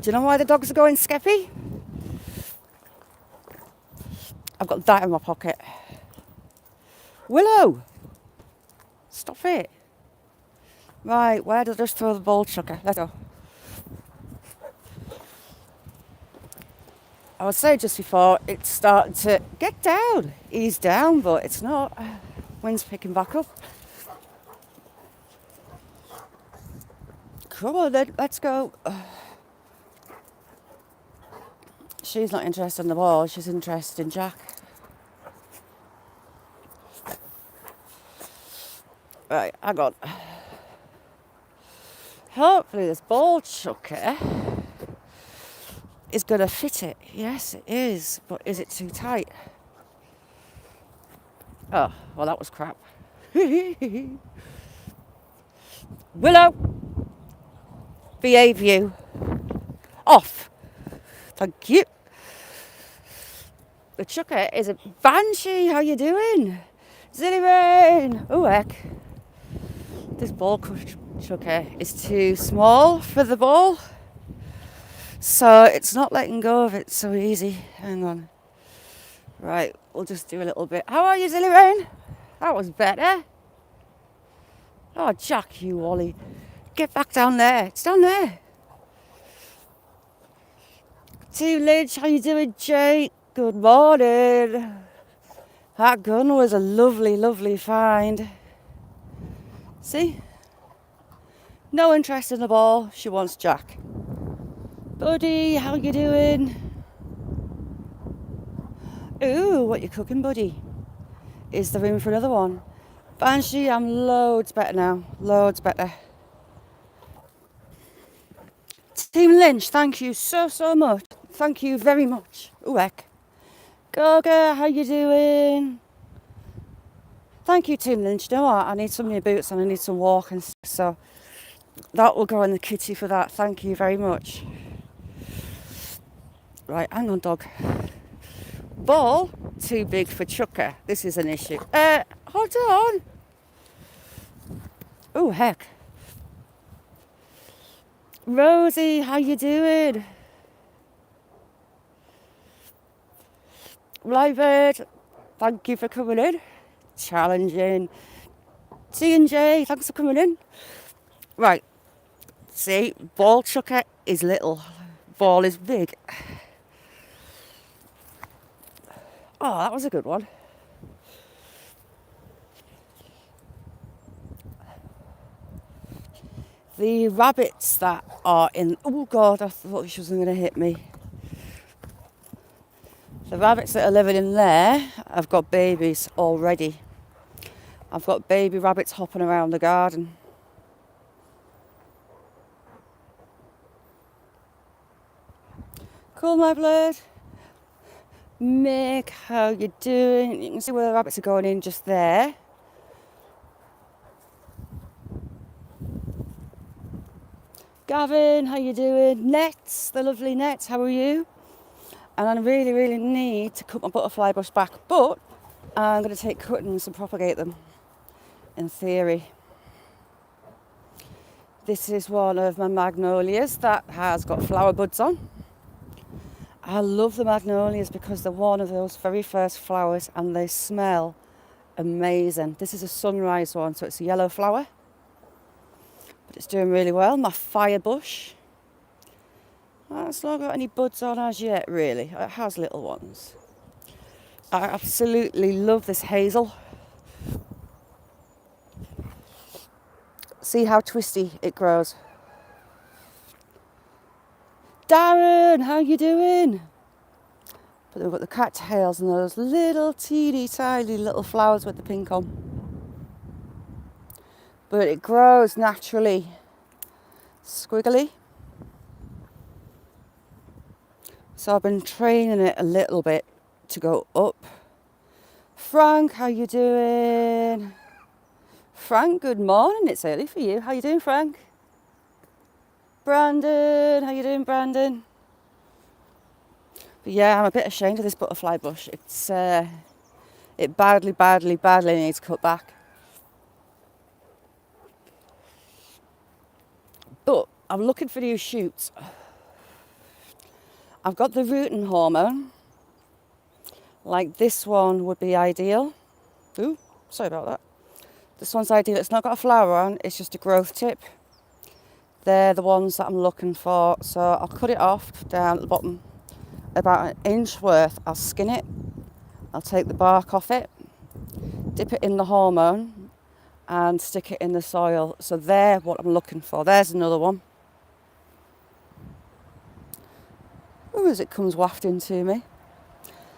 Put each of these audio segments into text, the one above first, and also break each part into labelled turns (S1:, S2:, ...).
S1: Do you know why the dogs are going skeppy? I've got that in my pocket. Willow! Stop it. Right, where did I just throw the ball chucker? Let's go. I was saying just before, it's starting to get down, ease down, but it's not. Wind's picking back up. Come on then, let's go. She's not interested in the ball, she's interested in Jack. Right, hang on. Hopefully this ball chucker is going to fit it. Yes, it is, but is it too tight? Oh, well, that was crap. Willow, behave you. Off. Thank you. The chucker is a Banshee. How you doing? Zilly Rain. Oh, heck. This ball chucker is too small for the ball. So it's not letting go of it so easy. Hang on. Right, we'll just do a little bit. How are you, Zilly Rain? That was better. Oh, Jack, you Ollie. Get back down there. It's down there. Team Lynch, how you doing, Jake? Good morning. That gun was a lovely, lovely find. See? No interest in the ball. She wants Jack. Buddy, how you doing? Ooh, what you cooking, buddy? Is there room for another one? Banshee, I'm loads better now. Loads better. Team Lynch, thank you so much. Thank you very much. Ooh, heck. Goga, how you doing? Thank you, Team Lynch. You know what? I need some new boots and I need some walking stuff, so that will go in the kitty for that. Thank you very much. Right, hang on, dog. Ball, too big for chucker. This is an issue. Hold on. Oh, heck. Rosie, how you doing? Livebird, thank you for coming in. Challenging. T&J, thanks for coming in. Right. See, ball chucker is little. Ball is big. Oh, that was a good one. The rabbits that are in... Oh, God, I thought she was going to hit me. The rabbits that are living in there have got babies already. I've got baby rabbits hopping around the garden. Cool, my blood. Mick, how you doing? You can see where the rabbits are going in just there. Gavin, how you doing? Nets, the lovely Nets, how are you? And I really, really need to cut my butterfly bush back, but I'm going to take cuttings and propagate them, in theory. This is one of my magnolias that has got flower buds on. I love the magnolias because they're one of those very first flowers and they smell amazing. This is a sunrise one, so it's a yellow flower, but it's doing really well. My fire bush, it's not got any buds on as yet, really. It has little ones. I absolutely love this hazel. See how twisty it grows. Darren, how you doing? But we've got the cattails and those little teeny tiny little flowers with the pink on. But it grows naturally. Squiggly. So I've been training it a little bit to go up. Frank, how you doing? Frank, good morning. It's early for you. How you doing, Frank? Brandon, how you doing, Brandon? But yeah, I'm a bit ashamed of this butterfly bush. It's it badly needs cut back. But I'm looking for new shoots. I've got the rooting hormone. Like this one would be ideal. Ooh, sorry about that. This one's ideal. It's not got a flower on, it's just a growth tip. They're the ones that I'm looking for. So I'll cut it off down at the bottom, about an inch worth. I'll skin it. I'll take the bark off it, dip it in the hormone and stick it in the soil. So they're what I'm looking for. There's another one. Ooh, as it comes wafting to me.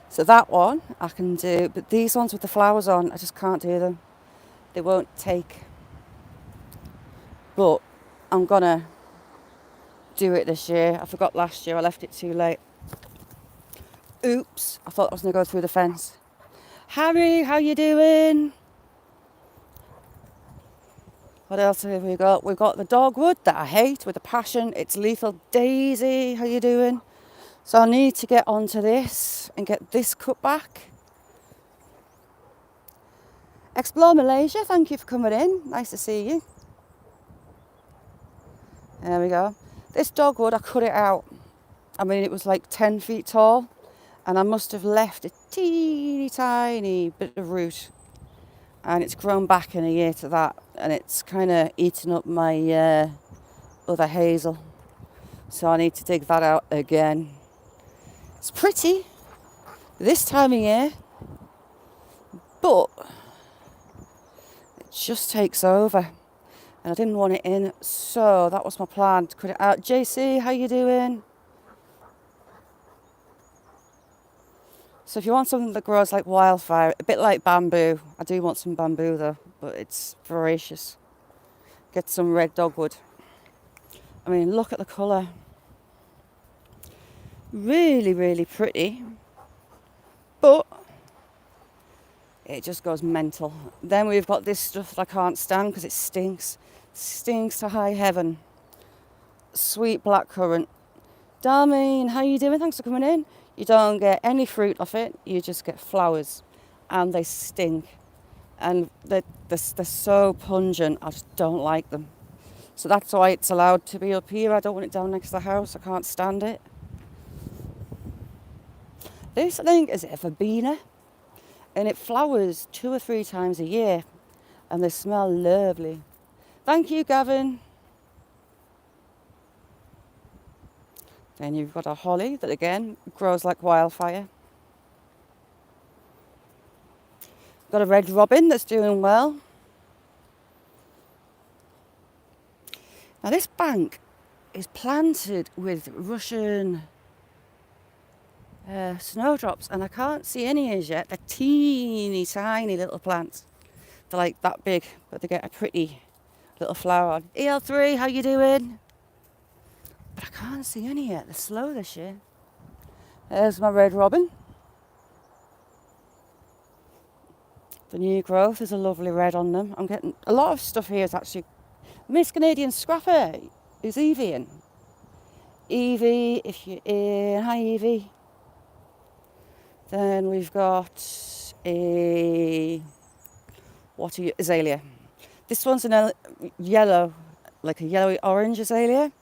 S1: So that one I can do, but these ones with the flowers on, I just can't do them. They won't take. But I'm gonna do it this year. I forgot last year, I left it too late. Oops, I thought I was gonna go through the fence. Harry, how you doing? What else have we got? We've got the dogwood that I hate with a passion. It's lethal. Daisy, how you doing? So I need to get onto this and get this cut back. Explore Malaysia, thank you for coming in. Nice to see you. There we go. This dogwood, I cut it out. I mean, it was like 10 feet tall and I must have left a teeny tiny bit of root. And it's grown back in a year to that, and it's kind of eaten up my other hazel. So I need to dig that out again. It's pretty this time of year, but it just takes over. And I didn't want it in, so that was my plan, to cut it out. JC, how you doing? So if you want something that grows like wildfire, a bit like bamboo, I do want some bamboo though, but it's voracious. Get some red dogwood. I mean, look at the colour. Really, really pretty, but it just goes mental. Then we've got this stuff that I can't stand because it stinks. Stinks to high heaven. Sweet blackcurrant. Darlene, how you doing? Thanks for coming in. You don't get any fruit off it, you just get flowers, and they stink. And they're so pungent, I just don't like them. So that's why it's allowed to be up here. I don't want it down next to the house, I can't stand it. This, I think, is a verbena, and it flowers 2 or 3 times a year, and they smell lovely. Thank you, Gavin. Then you've got a holly that again grows like wildfire. Got a red robin that's doing well. Now this bank is planted with Russian snowdrops, and I can't see any as yet. They're teeny tiny little plants. They're like that big, but they get a pretty little flower on. EL3, how you doing? But I can't see any yet. They're slow this year. There's my red robin. The new growth is a lovely red on them. I'm getting a lot of stuff here is actually Miss Canadian Scrapper is Evie in. Evie, if you're in, hi Evie. Then we've got azalea. This one's a yellow, like a yellowy orange azalea.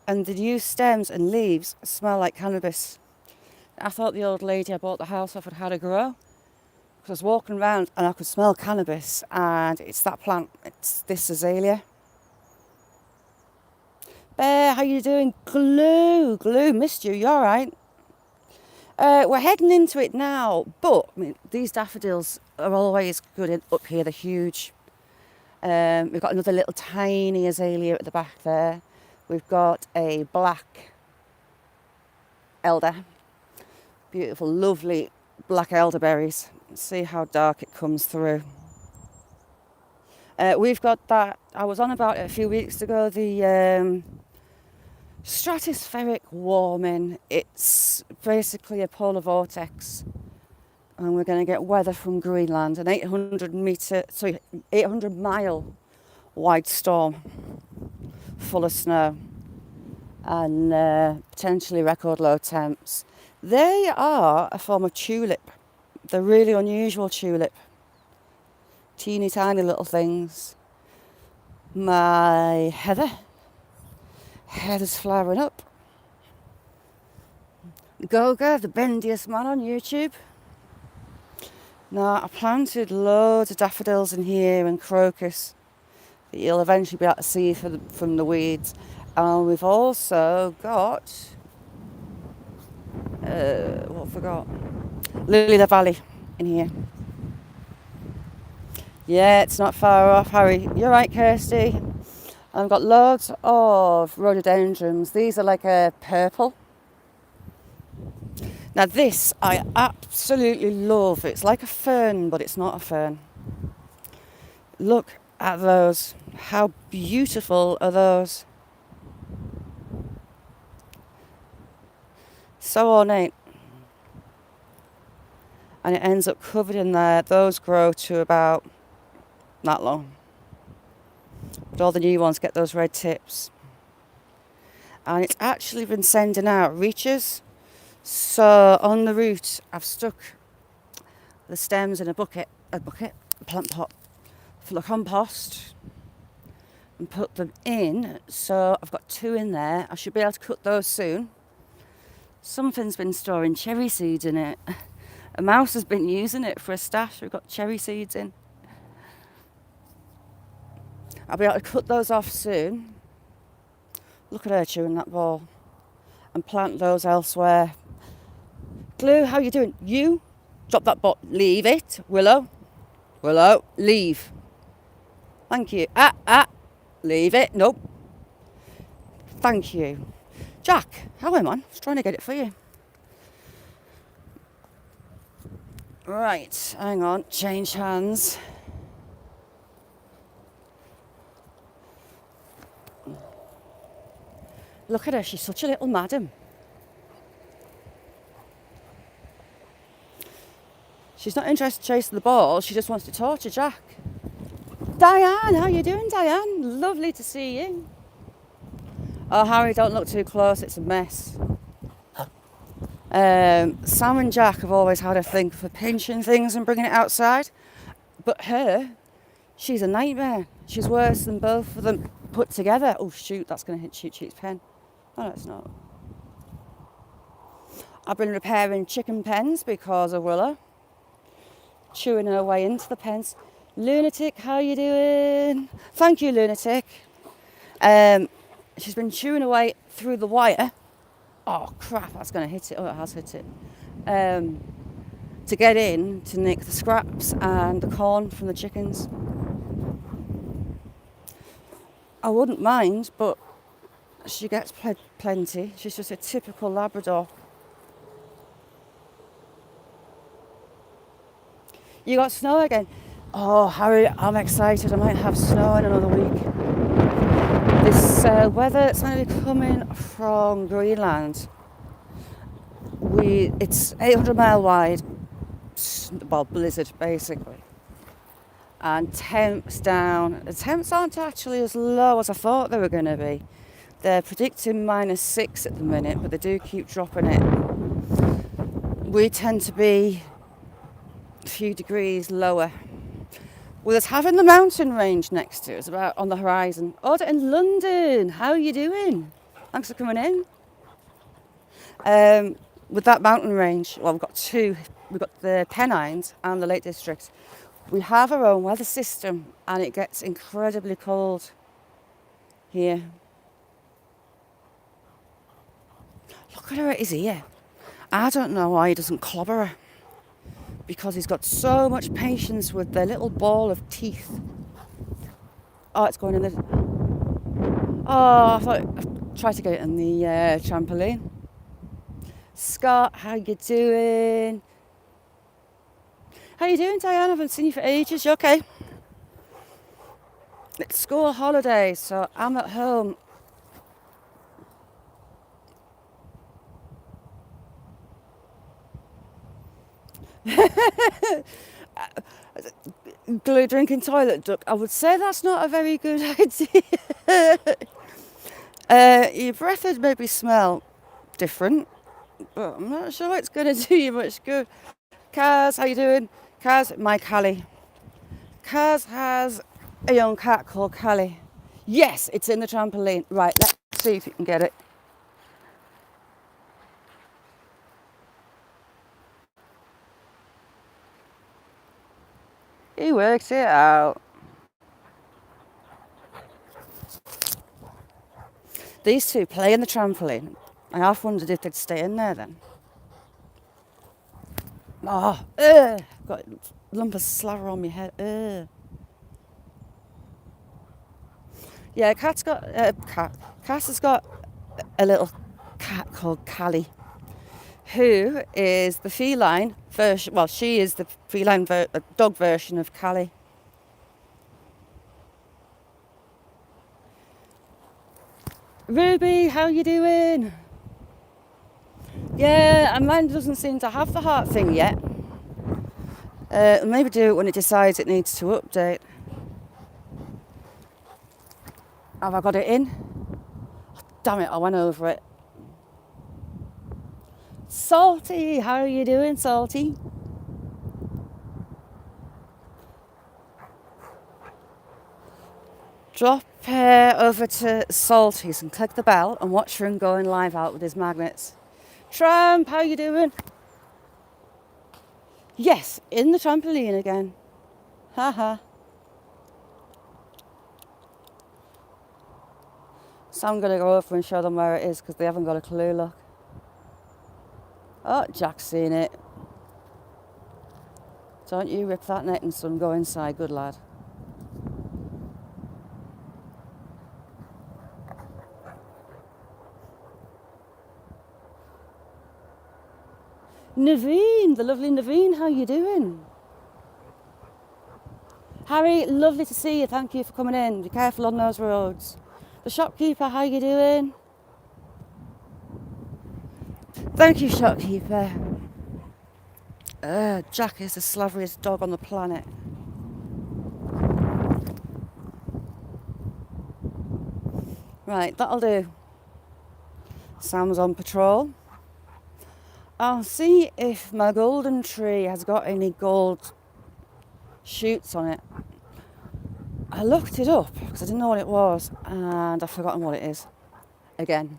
S1: And the new stems and leaves smell like cannabis. I thought the old lady I bought the house off had a grow. Because I was walking around and I could smell cannabis, and it's that plant. It's this azalea. Bear, how you doing? Glue, missed you. You all right? We're heading into it now, but I mean, these daffodils are always good up here. They're huge. We've got another little tiny azalea at the back there. We've got a black elder. Beautiful, lovely black elderberries. See how dark it comes through. We've got that, I was on about it a few weeks ago, the stratospheric warming. It's basically a polar vortex, and we're going to get weather from Greenland, an 800 mile wide storm full of snow, and potentially record low temps. They are a form of tulip. They're really unusual tulip. Teeny tiny little things. My heather's flowering up. Goga, the bendiest man on YouTube. Now, I planted loads of daffodils in here and crocus that you'll eventually be able to see from the weeds. And we've also got, what I forgot? Lily the Valley in here. Yeah, it's not far off, Harry. You're right, Kirsty. I've got loads of rhododendrons. These are like a purple. Now this I absolutely love. It's like a fern, but it's not a fern. Look at those. How beautiful are those? So ornate. And it ends up covered in there. Those grow to about that long. But all the new ones get those red tips. And it's actually been sending out reaches. So on the root, I've stuck the stems in a plant pot full of compost and put them in. So I've got 2 in there. I should be able to cut those soon. Something's been storing cherry seeds in it. A mouse has been using it for a stash. We've got cherry seeds in. I'll be able to cut those off soon. Look at her chewing that ball. And plant those elsewhere. Glue, how you doing? You drop that ball. Leave it. Willow, leave. Thank you. Leave it. Nope. Thank you. Jack, how am I? I was trying to get it for you. Right, hang on. Change hands. Look at her. She's such a little madam. She's not interested in chasing the ball. She just wants to torture Jack. Diane, how you doing, Diane? Lovely to see you. Oh, Harry, don't look too close. It's a mess. Sam and Jack have always had a thing for pinching things and bringing it outside. But her, she's a nightmare. She's worse than both of them put together. Oh, shoot, that's going to hit Cheat's pen. Oh, no, it's not. I've been repairing chicken pens because of Willow. Chewing her way into the pens. Lunatic, how you doing? Thank you, Lunatic. She's been chewing away through the wire. Oh, crap, that's going to hit it. Oh, it has hit it. To get in to nick the scraps and the corn from the chickens. I wouldn't mind, but she gets plenty. She's just a typical Labrador. You got snow again? Oh, Harry, I'm excited. I might have snow in another week. This weather, it's only coming from Greenland. It's 800 mile wide, well, blizzard basically. And temps down. The temps aren't actually as low as I thought they were going to be. They're predicting -6 at the minute, but they do keep dropping it. We tend to be a few degrees lower. With us having the mountain range next to us, about on the horizon. Order in London, how are you doing? Thanks for coming in. With that mountain range, well, we've got 2. We've got the Pennines and the Lake District. We have our own weather system, and it gets incredibly cold here. Look at her at his ear. I don't know why he doesn't clobber her. Because he's got so much patience with their little ball of teeth. Oh, it's going in the... Oh, I tried to get it in the trampoline. Scott, how you doing? How you doing, Diane? I haven't seen you for ages. You okay? It's school holidays, so I'm at home. Glue drinking toilet duck. I would say that's not a very good idea. Your breath would maybe smell different, but I'm not sure it's going to do you much good. Kaz, how you doing? Kaz, my Callie. Kaz has a young cat called Callie. Yes, it's in the trampoline. Right, let's see if you can get it. He works it out. These two play in the trampoline. I half wondered if they'd stay in there then. Oh, got a lump of slaver on my head. Yeah, Cass has got a little cat called Callie, who is the feline version. Well, she is the feline dog version of Callie. Ruby, how you doing? Yeah, and mine doesn't seem to have the heart thing yet. Maybe do it when it decides it needs to update. Have I got it in? Oh, damn it, I went over it. Salty, how are you doing, Salty? Drop over to Salty's and click the bell and watch for him going live out with his magnets. Tramp, how you doing? Yes, in the trampoline again. Haha. So I'm going to go over and show them where it is because they haven't got a clue, look. Oh, Jack's seen it. Don't you rip that netting, son. Go inside, good lad. Naveen, the lovely Naveen, how you doing? Harry, lovely to see you. Thank you for coming in. Be careful on those roads. The shopkeeper, how you doing? Thank you, shopkeeper. Jack is the slaveriest dog on the planet. Right, that'll do. Sam's on patrol. I'll see if my golden tree has got any gold shoots on it. I looked it up because I didn't know what it was and I've forgotten what it is again.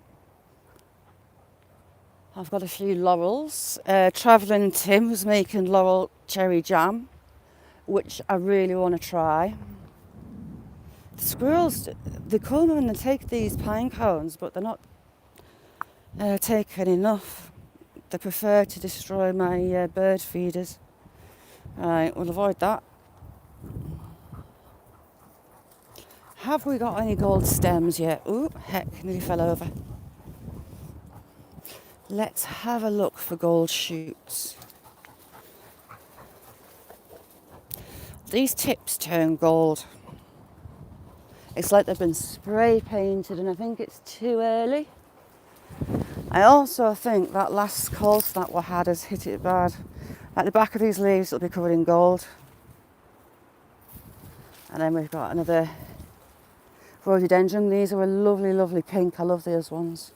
S1: I've got a few laurels. Travelling Tim was making laurel cherry jam, which I really want to try. The squirrels, they come and they take these pine cones, but they're not taking enough. They prefer to destroy my bird feeders. Right, we'll avoid that. Have we got any gold stems yet? Ooh, heck, nearly fell over. Let's have a look for gold shoots. These tips turn gold. It's like they've been spray painted and I think it's too early. I also think that last cold snap we had has hit it bad. At the back of these leaves it'll be covered in gold. And then we've got another rhododendron. These are a lovely, lovely pink. I love these ones.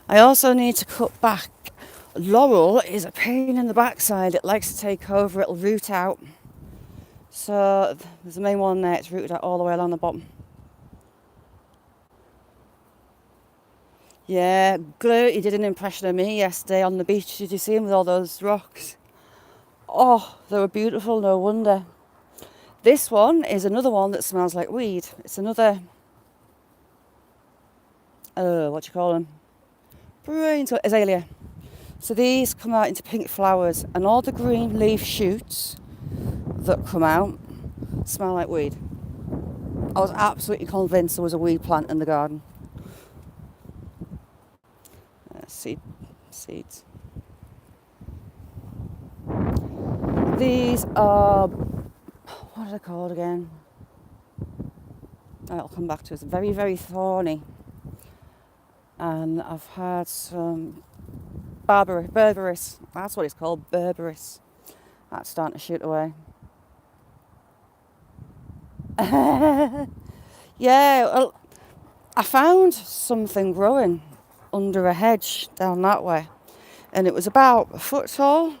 S1: I also need to cut back. Laurel is a pain in the backside. It likes to take over. It'll root out. So there's the main one there. It's rooted out all the way along the bottom. Yeah, Glue, he did an impression of me yesterday on the beach. Did you see him with all those rocks? Oh, they were beautiful, no wonder. This one is another one that smells like weed. It's another, what do you call them? Azalea. So these come out into pink flowers and all the green leaf shoots that come out smell like weed. I was absolutely convinced there was a weed plant in the garden. Seeds. These are, what are they called again? I'll come back to it. It's very, very thorny. And I've had some berberis. That's what it's called, berberis. That's starting to shoot away. Yeah, well, I found something growing under a hedge down that way. And it was about a foot tall.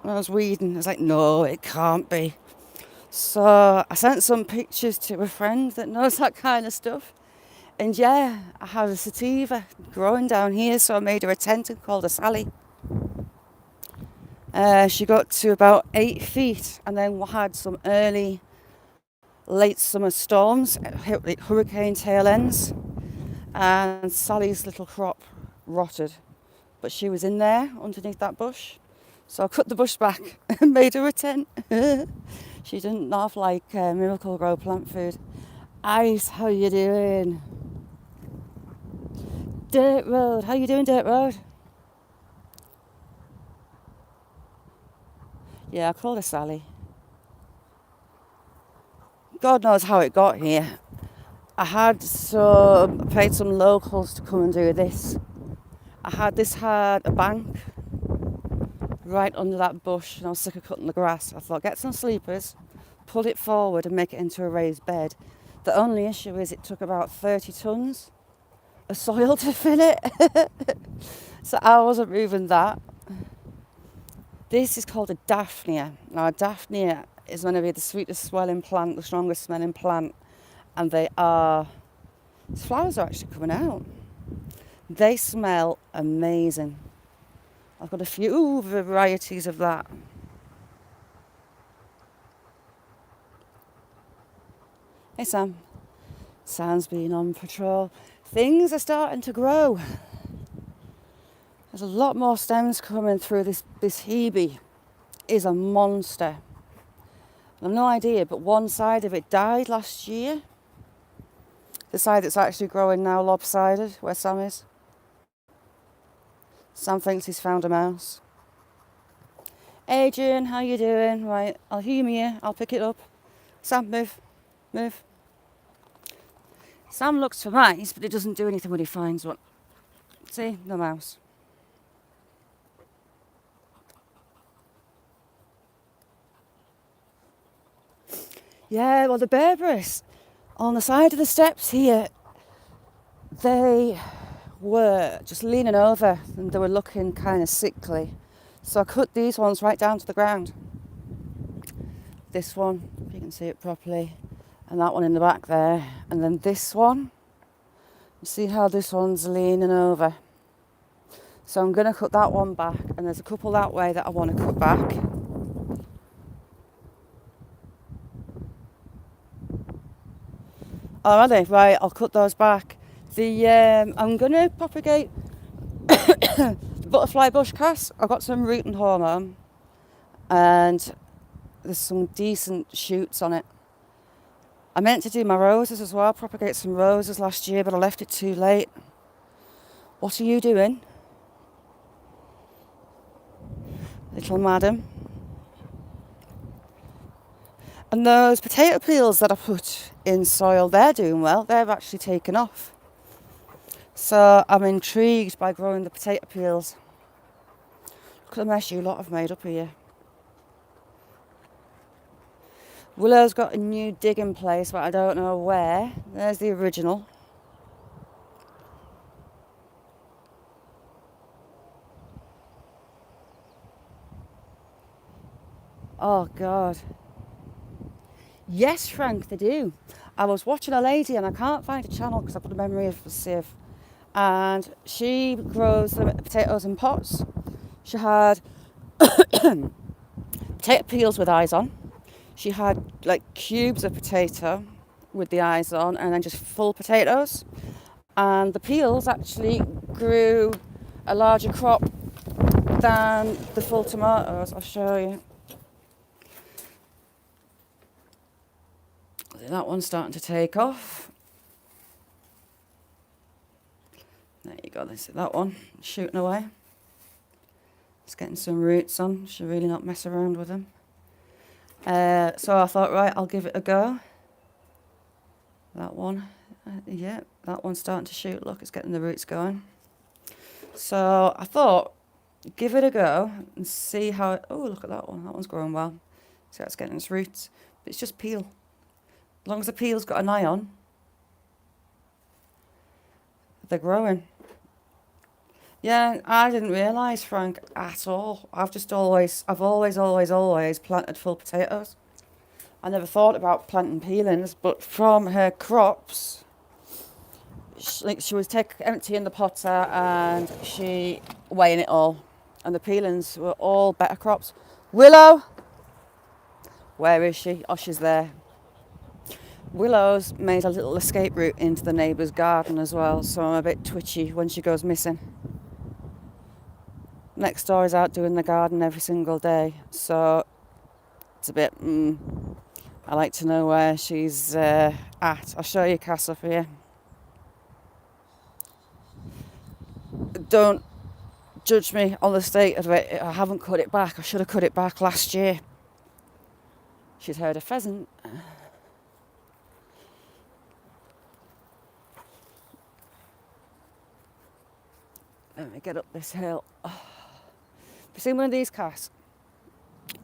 S1: And I was weeding. I was like, no, it can't be. So I sent some pictures to a friend that knows that kind of stuff. And yeah, I had a sativa growing down here, so I made her a tent and called her Sally. She got to about 8 feet and then had some early late summer storms, hurricane tail ends, and Sally's little crop rotted. But she was in there underneath that bush. So I cut the bush back and made her a tent. She didn't have like Miracle-Gro plant food. Ice, how you doing? Dirt Road, how you doing, Dirt Road? Yeah, I called her Sally. God knows how it got here. I paid some locals to come and do this. This had a bank right under that bush, and I was sick of cutting the grass. I thought, get some sleepers, pull it forward and make it into a raised bed. The only issue is it took about 30 tons of soil to fill it. So I wasn't moving that. This is called a Daphnia. Now, a Daphnia is going to be the sweetest smelling plant, the strongest smelling plant, and the flowers are actually coming out. They smell amazing. I've got a few varieties of that. Hey Sam. Sam's been on patrol. Things are starting to grow. There's a lot more stems coming through. This Hebe is a monster. I've no idea, but one side of it died last year. The side that's actually growing now lopsided, where Sam is. Sam thinks he's found a mouse. Adrian, how you doing? Right, I'll humour you. I'll pick it up. Sam, move. Sam looks for mice, but he doesn't do anything when he finds one. See, no mouse. Yeah, well, the Berberis on the side of the steps here, they were just leaning over and they were looking kind of sickly. So I cut these ones right down to the ground. This one, if you can see it properly, and that one in the back there. And then this one, you see how this one's leaning over. So I'm going to cut that one back, and there's a couple that way that I want to cut back. Oh, are they? Right, I'll cut those back. I'm going to propagate the butterfly bush cress. I've got some root and hormone, and there's some decent shoots on it. I meant to do my roses as well, propagate some roses last year, but I left it too late. What are you doing, little madam? And those potato peels that I put in soil, they're doing well. They've actually taken off. So I'm intrigued by growing the potato peels. Look at the mess you lot have made up here. Willow's got a new digging place, but I don't know where. There's the original. Oh, God. Yes, Frank, they do. I was watching a lady, and I can't find a channel because I've got a memory of sieve. And she grows the potatoes in pots. She had potato peels with eyes on. She had like cubes of potato with the eyes on, and then just full potatoes. And the peels actually grew a larger crop than the full tomatoes. I'll show you. That one's starting to take off. There you go, that one, shooting away. It's getting some roots on, should really not mess around with them. So I thought, right, I'll give it a go. That one, yeah, that one's starting to shoot, look, it's getting the roots going. So I thought, give it a go and see how it, oh, look at that one's growing well. See how it's getting its roots, but it's just peel. As long as the peel's got an eye on, they're growing. Yeah, I didn't realise, Frank, at all. I've always planted full potatoes. I never thought about planting peelings, but from her crops, she was emptying the potter and she weighing it all. and the peelings were all better crops. Willow, where is she? Oh, she's there. Willow's made a little escape route into the neighbour's garden as well, so I'm a bit twitchy when she goes missing. Next door is out doing the garden every single day, so it's a bit, I like to know where she's at. I'll show you Cass up here. Don't judge me on the state of it. I haven't cut it back. I should have cut it back last year. She's heard a pheasant. Let me get up this hill. Oh. Have you seen one of these Cass?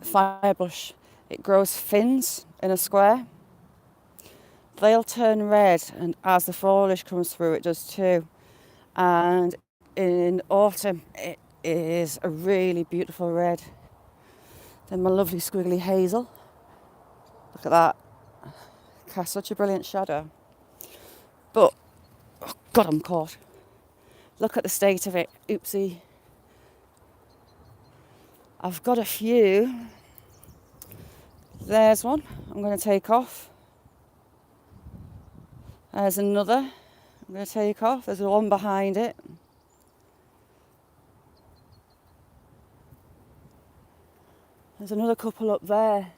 S1: Firebush. It grows fins in a square. They'll turn red, and as the foliage comes through, it does too. And in autumn, it is a really beautiful red. Then my lovely squiggly hazel. Look at that. Casts such a brilliant shadow. But, oh God, I'm caught. Look at the state of it. Oopsie. I've got a few. There's one I'm going to take off. There's another I'm going to take off. There's one behind it. There's another couple up there.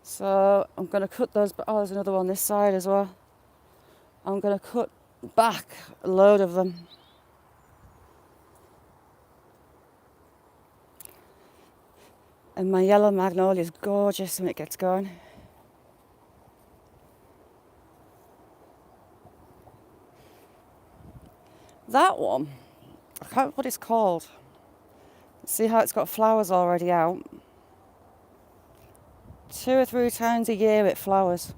S1: So I'm going to cut those. Oh, there's another one this side as well. I'm going to cut back a load of them. And my yellow magnolia is gorgeous when it gets going. That one, I can't remember what it's called. See how it's got flowers already out? 2 or 3 times a year it flowers,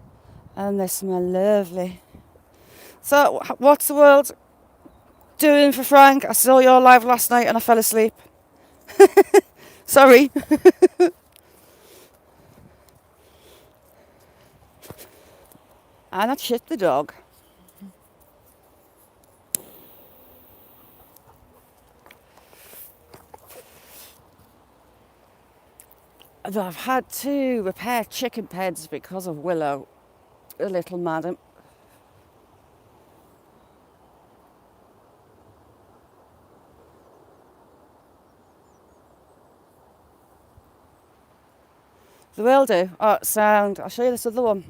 S1: and they smell lovely. So, what's the world doing for Frank? I saw your live last night and I fell asleep. Sorry. And I shit the dog. I've had to repair chicken pens because of Willow, a little madam. They will do. Oh, sound. I'll show you this other one.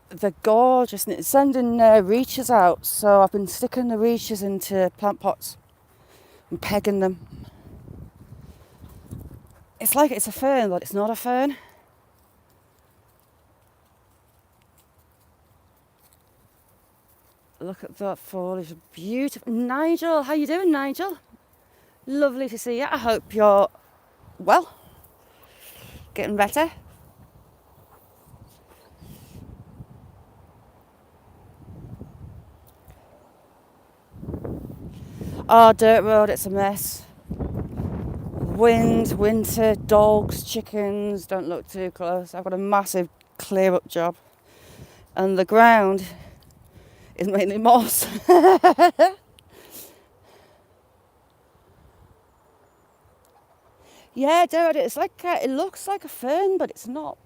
S1: They're gorgeous. And it's sending reaches out, so I've been sticking the reaches into plant pots and pegging them. It's like it's a fern, but it's not a fern. Look at that foliage, beautiful. Nigel, how you doing, Nigel? Lovely to see you. I hope you're well, getting better. Oh, dirt road, it's a mess. Wind, winter, dogs, chickens, don't look too close. I've got a massive clear up job. And the ground is mainly moss. Yeah, dirt, it's like, it looks like a fern, but it's not.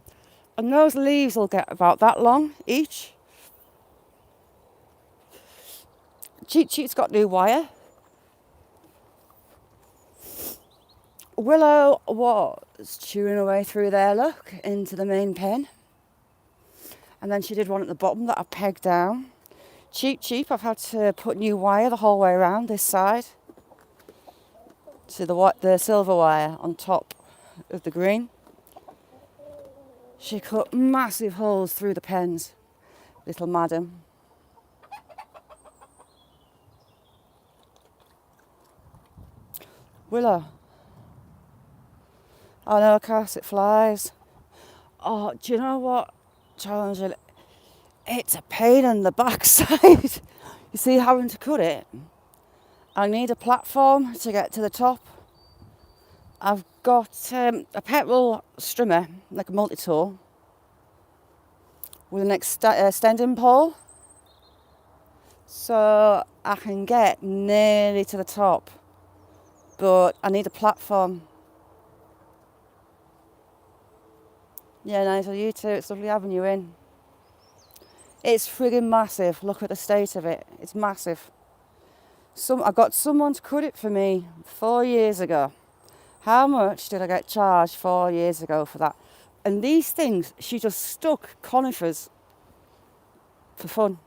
S1: And those leaves will get about that long each. Cheat Cheat's got new wire. Willow was chewing away through there, look, into the main pen. And then she did one at the bottom that I pegged down. Cheap, I've had to put new wire the whole way around this side. See the silver wire on top of the green. She cut massive holes through the pens, little madam. Willow. Oh no, Cass, it flies. Oh, do you know what, Challenge? It's a pain in the backside. You see, having to cut it. I need a platform to get to the top. I've got a petrol strimmer, like a multi-tool, with an extending pole. so I can get nearly to the top, but I need a platform. Yeah, nice of you too. It's lovely having you in. It's friggin' massive. Look at the state of it. It's massive. I got someone to cut it for me 4 years ago. How much did I get charged 4 years ago for that? And these things, she just stuck conifers for fun.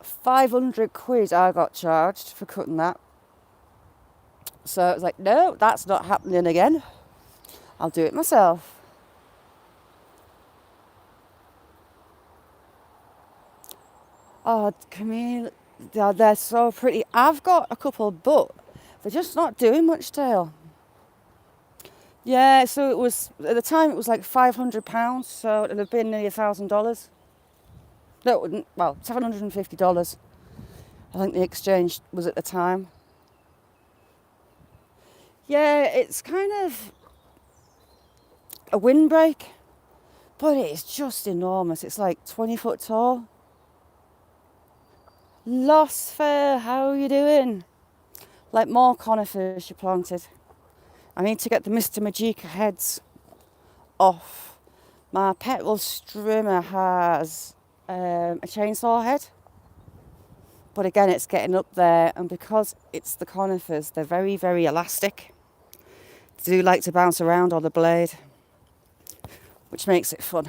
S1: 500 quid I got charged for cutting that. So it was like, no, that's not happening again. I'll do it myself. Oh, Camille, they're so pretty. I've got a couple, but they're just not doing much, Dale. Yeah, so it was, at the time it was like £500, so it would have been nearly $1,000. No, it wouldn't, well, $750. I think the exchange was at the time. Yeah, it's kind of a windbreak, but it's just enormous. It's like 20 foot tall. Lost Fair, how are you doing? Like more conifers you planted. I need to get the Mr. Magica heads off. My petal strimmer has a chainsaw head, but again it's getting up there, and because it's the conifers, they're very, very elastic. They do like to bounce around on the blade, which makes it fun.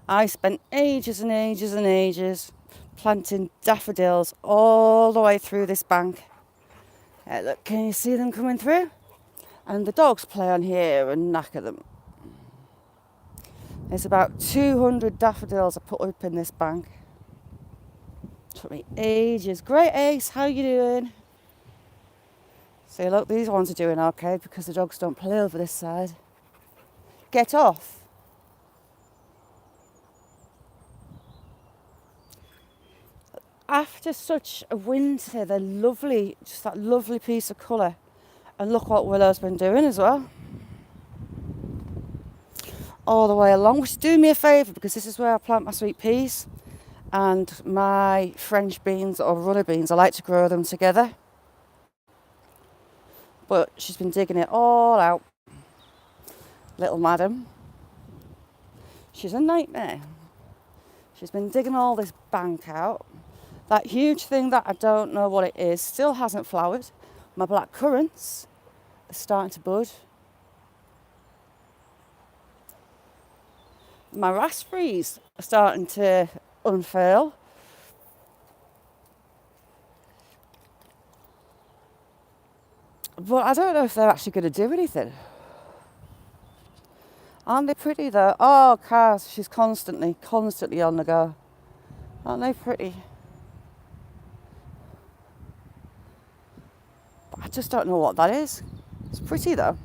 S1: I spent ages and ages and ages planting daffodils all the way through this bank. Look, can you see them coming through? And the dogs play on here and knack at them. There's about 200 daffodils I put up in this bank. Took me ages. Great, Ace, how you doing? See, look, these ones are doing okay because the dogs don't play over this side. Get off. After such a winter, they're lovely, just that lovely piece of colour. And look what Willow's been doing as well. All the way along, which is doing me a favour because this is where I plant my sweet peas and my French beans or runner beans. I like to grow them together. But she's been digging it all out. Little madam. She's a nightmare. She's been digging all this bank out. That huge thing that I don't know what it is still hasn't flowered. My black currants are starting to bud. My raspberries are starting to unfurl. But I don't know if they're actually going to do anything. Aren't they pretty though? Oh, Kaz, she's constantly on the go. Aren't they pretty? But I just don't know what that is. It's pretty though.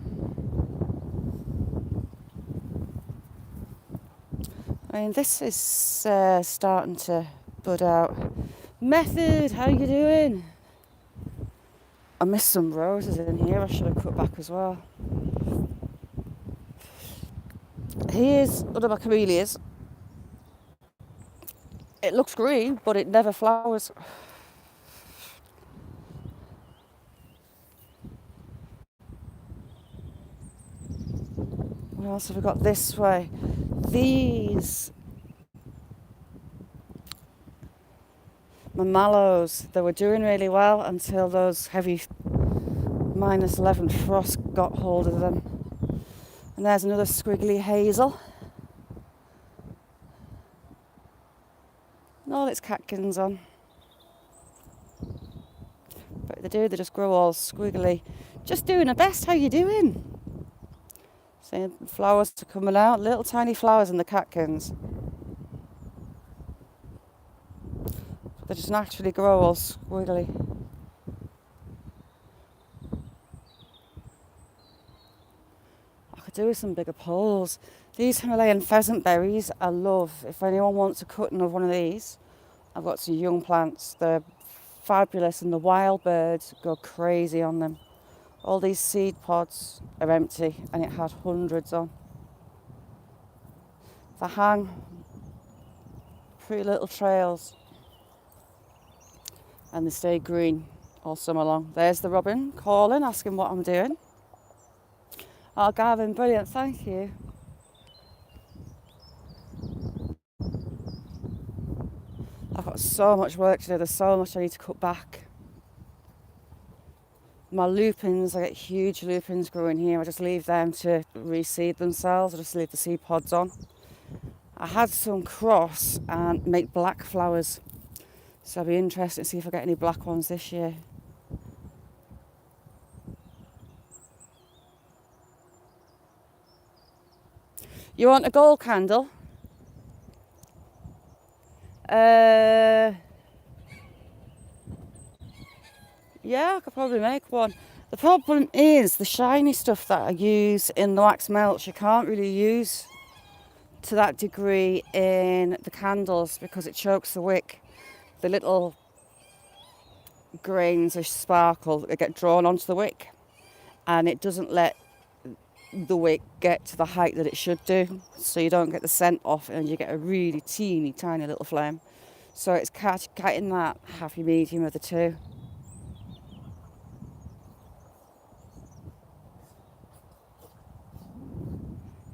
S1: I mean, this is starting to bud out. Method, how you doing? I missed some roses in here. I should have cut back as well. Here's one of my camellias. It looks green, but it never flowers. What else have we got this way? These, my mallows, they were doing really well until those heavy -11 frost got hold of them. And there's another squiggly hazel. And all its catkins on. But they just grow all squiggly. Just doing the best, how you doing? See, the flowers are coming out, little tiny flowers in the catkins. They just naturally grow all squiggly. I could do with some bigger poles. These Himalayan pheasant berries I love. If anyone wants a cutting of one of these, I've got some young plants. They're fabulous and the wild birds go crazy on them. All these seed pods are empty and it had hundreds on. The hang, Pretty little trails. And they stay green all summer long. There's the robin calling, asking what I'm doing. Oh, Gavin, brilliant, thank you. I've got so much work to do, there's so much I need to cut back. My lupins, I get huge lupins growing here. I just leave them to reseed themselves. I just leave the seed pods on. I had some cross and make black flowers. So I'll be interested to see if I get any black ones this year. You want a gold candle? Yeah, I could probably make one. The problem is the shiny stuff that I use in the wax melts, you can't really use to that degree in the candles because it chokes the wick. The little grains of sparkle that get drawn onto the wick, and it doesn't let the wick get to the height that it should do, so you don't get the scent off and you get a really teeny tiny little flame. So it's getting that happy medium of the two.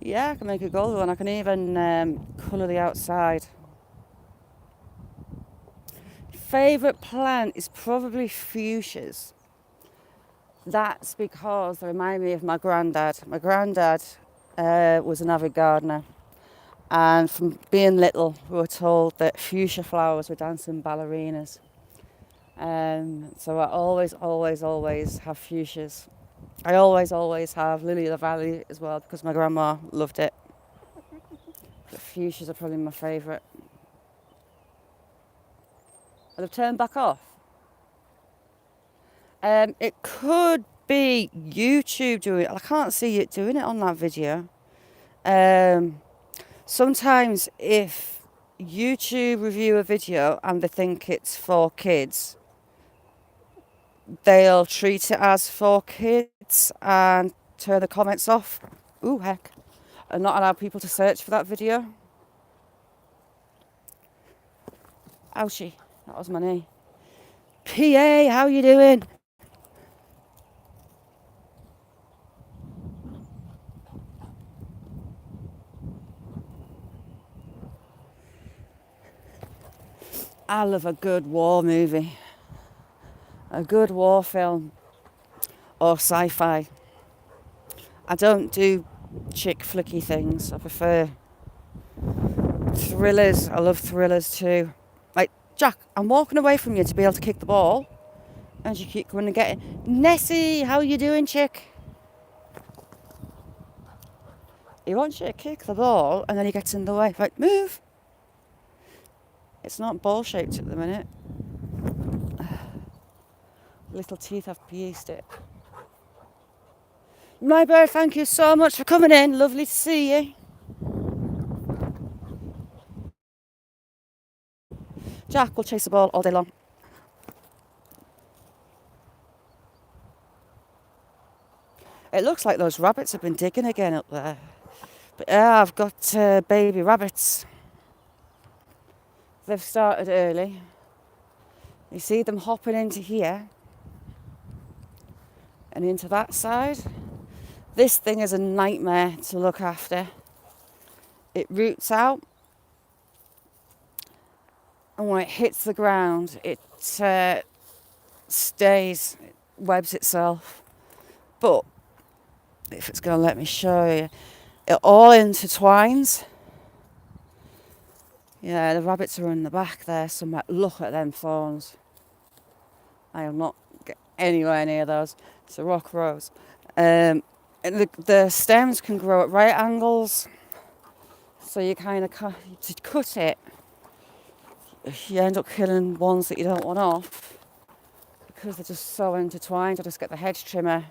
S1: Yeah, I can make a gold one. I can even colour the outside. Favourite plant is probably fuchsias. That's because they remind me of my granddad. My granddad was an avid gardener, and from being little we were told that fuchsia flowers were dancing ballerinas. So I always have fuchsias. I always have lily of the valley as well because my grandma loved it. But fuchsias are probably my favourite. Have they turned back off? It could be YouTube doing it. I can't see it doing it on that video. Sometimes if YouTube review a video and they think it's for kids, they'll treat it as for kids and turn the comments off. Ooh, heck. And not allow people to search for that video. Ouchie, that was my knee. PA, how you doing? I love a good war movie. A good war film. Or sci-fi. I don't do chick flicky things. I prefer thrillers. I love thrillers too. Like, Jack, I'm walking away from you to be able to kick the ball. And you keep going and getting. Nessie, how you doing, chick? He wants you to kick the ball and then he gets in the way. Right, move. It's not ball shaped at the minute. Little teeth have pierced it. My bird, thank you so much for coming in. Lovely to see you. Jack will chase the ball all day long. It looks like those rabbits have been digging again up there. But yeah, I've got baby rabbits. They've started early. You see them hopping into here and into that side. This thing is a nightmare to look after. It roots out, and when it hits the ground, it stays, it webs itself. But if it's going to let me show you, it all intertwines. Yeah, the rabbits are in the back there somewhere. Look at them thorns. I am not anywhere near those. It's a rock rose. And the stems can grow at right angles. So you kind of to cut it, you end up killing ones that you don't want off because they're just so intertwined. I just get the hedge trimmer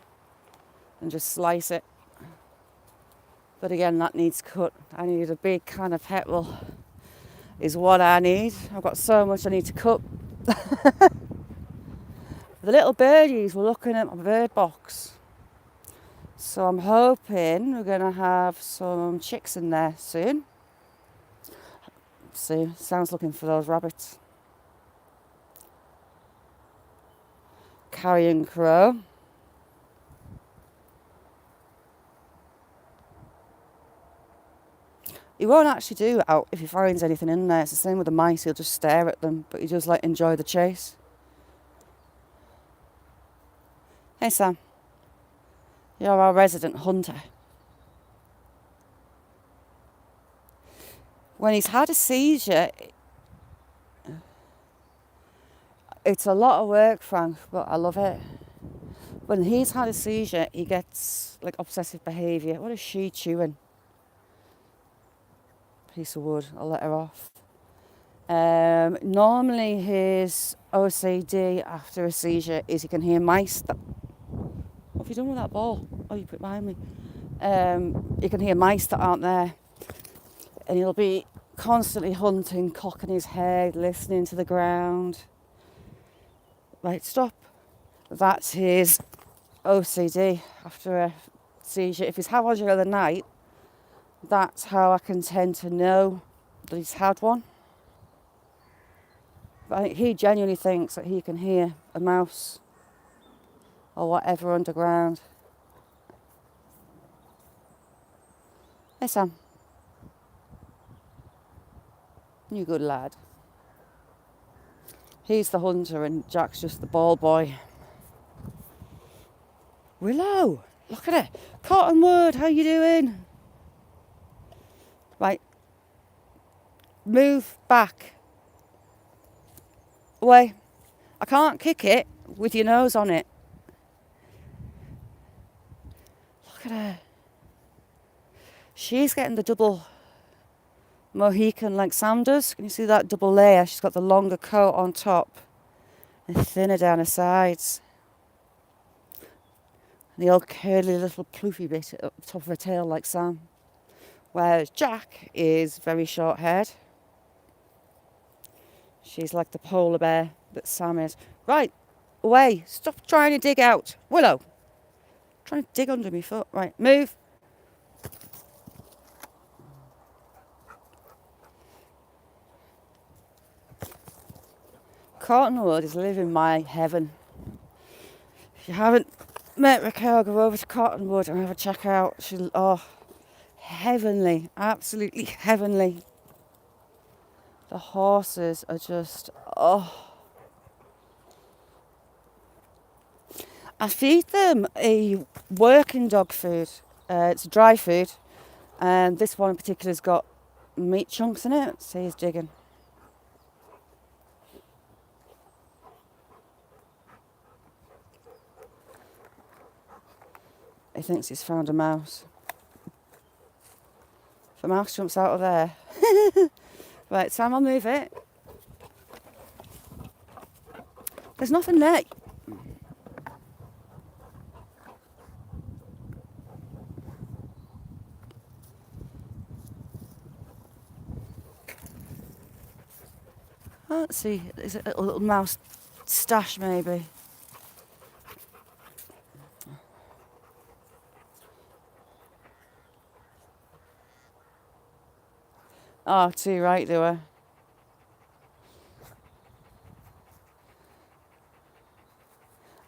S1: and just slice it. But again, that needs cut. I need a big can of petrol is what I need. I've got so much I need to cut. The little birdies were looking at my bird box. So I'm hoping we're going to have some chicks in there soon. See, Sam's looking for those rabbits. Carrion crow. He won't actually do it out if he finds anything in there. It's the same with the mice, he'll just stare at them, but he does like enjoy the chase. Hey Sam, you're our resident hunter. When he's had a seizure, it's a lot of work, Frank, but I love it. When he's had a seizure, he gets like obsessive behaviour. What is she chewing? Piece of wood, I'll let her off. Normally his OCD after a seizure is he can hear mice. What have you done with that ball? Oh, you put it behind me. You can hear mice that aren't there. And he'll be constantly hunting, cocking his head, listening to the ground. Right, stop. That's his OCD after a seizure. If he's had one during the night, that's how I can tend to know that he's had one. But I think he genuinely thinks that he can hear a mouse or whatever underground. Hey Sam. You good lad. He's the hunter and Jack's just the ball boy. Willow, look at it. Cottonwood, how you doing? Right. Move back. Away. I can't kick it with your nose on it. Look at her. She's getting the double Mohican like Sam does. Can you see that double layer? She's got the longer coat on top and thinner down her sides. And the old curly little ploofy bit at the top of her tail like Sam. Whereas Jack is very short haired. She's like the polar bear that Sam is. Right, away. Stop trying to dig out. Willow. Trying to dig under my foot. Right, move. Cottonwood is living my heaven. If you haven't met Raquel, go over to Cottonwood and have a check out. She'll, heavenly, absolutely heavenly. The horses are just, I feed them a working dog food. It's a dry food, and this one in particular has got meat chunks in it. See, he's digging. He thinks he's found a mouse. If a mouse jumps out of there. Right, Sam, I'll move it. There's nothing there. Let's see, is it a little mouse stash maybe? Oh, too right, do I?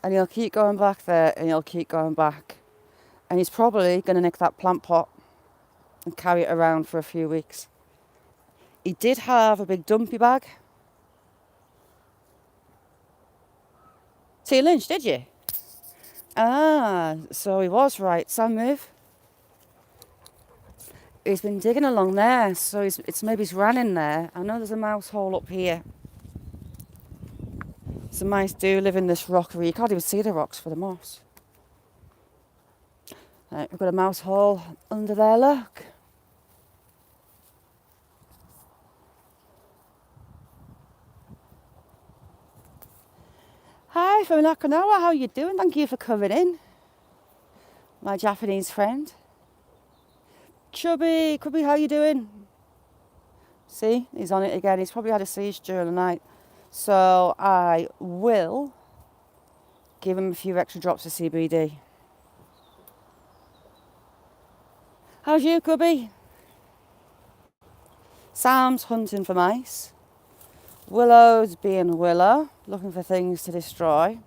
S1: And he'll keep going back there and he'll keep going back. And he's probably going to nick that plant pot and carry it around for a few weeks. He did have a big dumpy bag. T. Lynch, did you? Ah, so he was right. Sam, move. He's been digging along there, so maybe he's ran in there. I know there's a mouse hole up here. Some mice do live in this rockery. You can't even see the rocks for the moss. Right, we've got a mouse hole under there, look. Hi from Okinawa, how are you doing? Thank you for coming in. My Japanese friend. Chubby, how you doing? See, he's on it again. He's probably had a seizure during the night. So I will give him a few extra drops of CBD. How's you, Cubby? Sam's hunting for mice. Willow's being Willow, looking for things to destroy.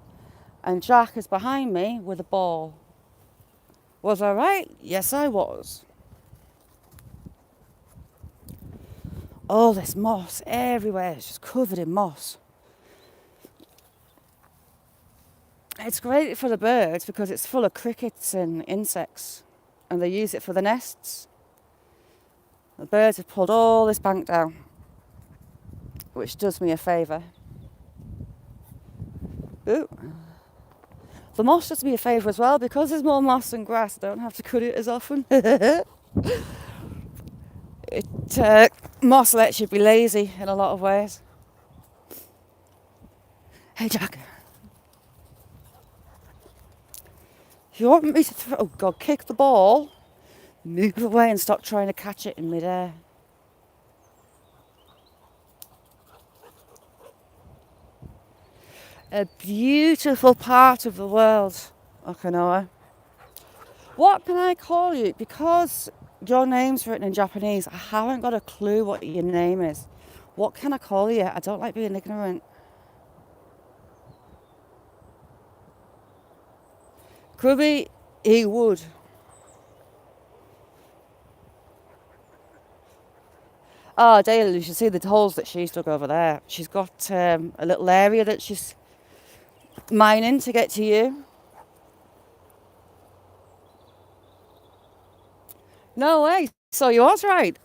S1: And Jack is behind me with a ball. Was I right? Yes, I was. Oh, there's moss everywhere. It's just covered in moss. It's great for the birds because it's full of crickets and insects, and they use it for the nests. The birds have pulled all this bank down, which does me a favour. Ooh. The moss does me a favour as well, because there's more moss than grass. I don't have to cut it as often. Moss lets you be lazy in a lot of ways. Hey, Jack. If you want me to kick the ball, move away and stop trying to catch it in midair. A beautiful part of the world, Okinawa. What can I call you? Because your name's written in Japanese, I haven't got a clue what your name is. What can I call you? I don't like being ignorant. Grubby, he would. Oh, Dale, you should see the holes that she's dug over there. She's got a little area that she's mining to get to you. No way. So you was right.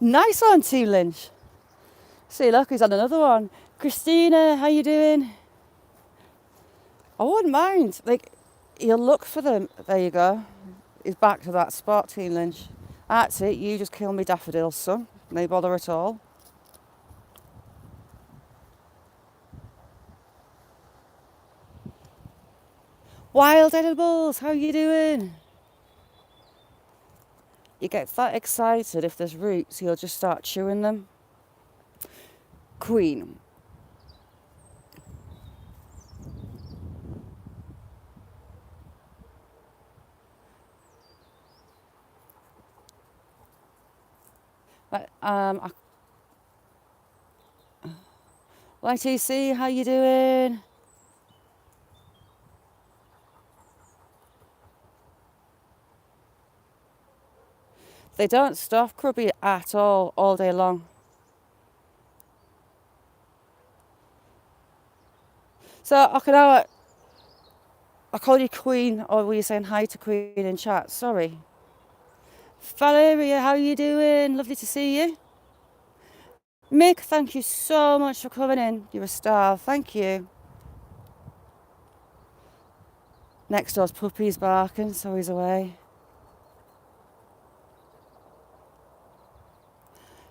S1: Nice one, T. Lynch. See, look, he's on another one. Christina, how you doing? I wouldn't mind. Like, you'll look for them. There you go. He's back to that spot, T. Lynch. That's it. You just kill me daffodils, son. No bother at all. Wild edibles, how you doing? You get that excited if there's roots, you'll just start chewing them. Queen. YTC, how you doing? They don't stop, Grubby, at all day long. So, Okinawa, I call you Queen, or were you saying hi to Queen in chat? Sorry. Valeria, how you doing? Lovely to see you. Mick, thank you so much for coming in. You're a star. Thank you. Next door's puppy's barking, so he's away.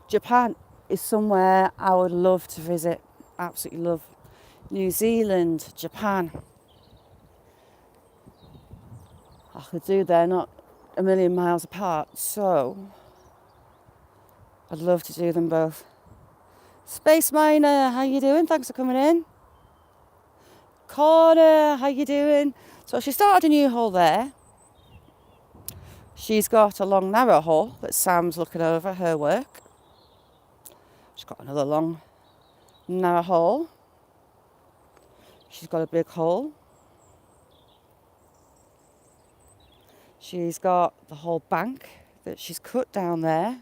S1: Japan is somewhere I would love to visit. Absolutely love. New Zealand, Japan. I could do they're not a million miles apart, so I'd love to do them both. Space Miner, how you doing? Thanks for coming in. Corner, how you doing? So she started a new hole there. She's got a long narrow hole that Sam's looking over her work. She's got another long narrow hole. She's got a big hole. She's got the whole bank that she's cut down there.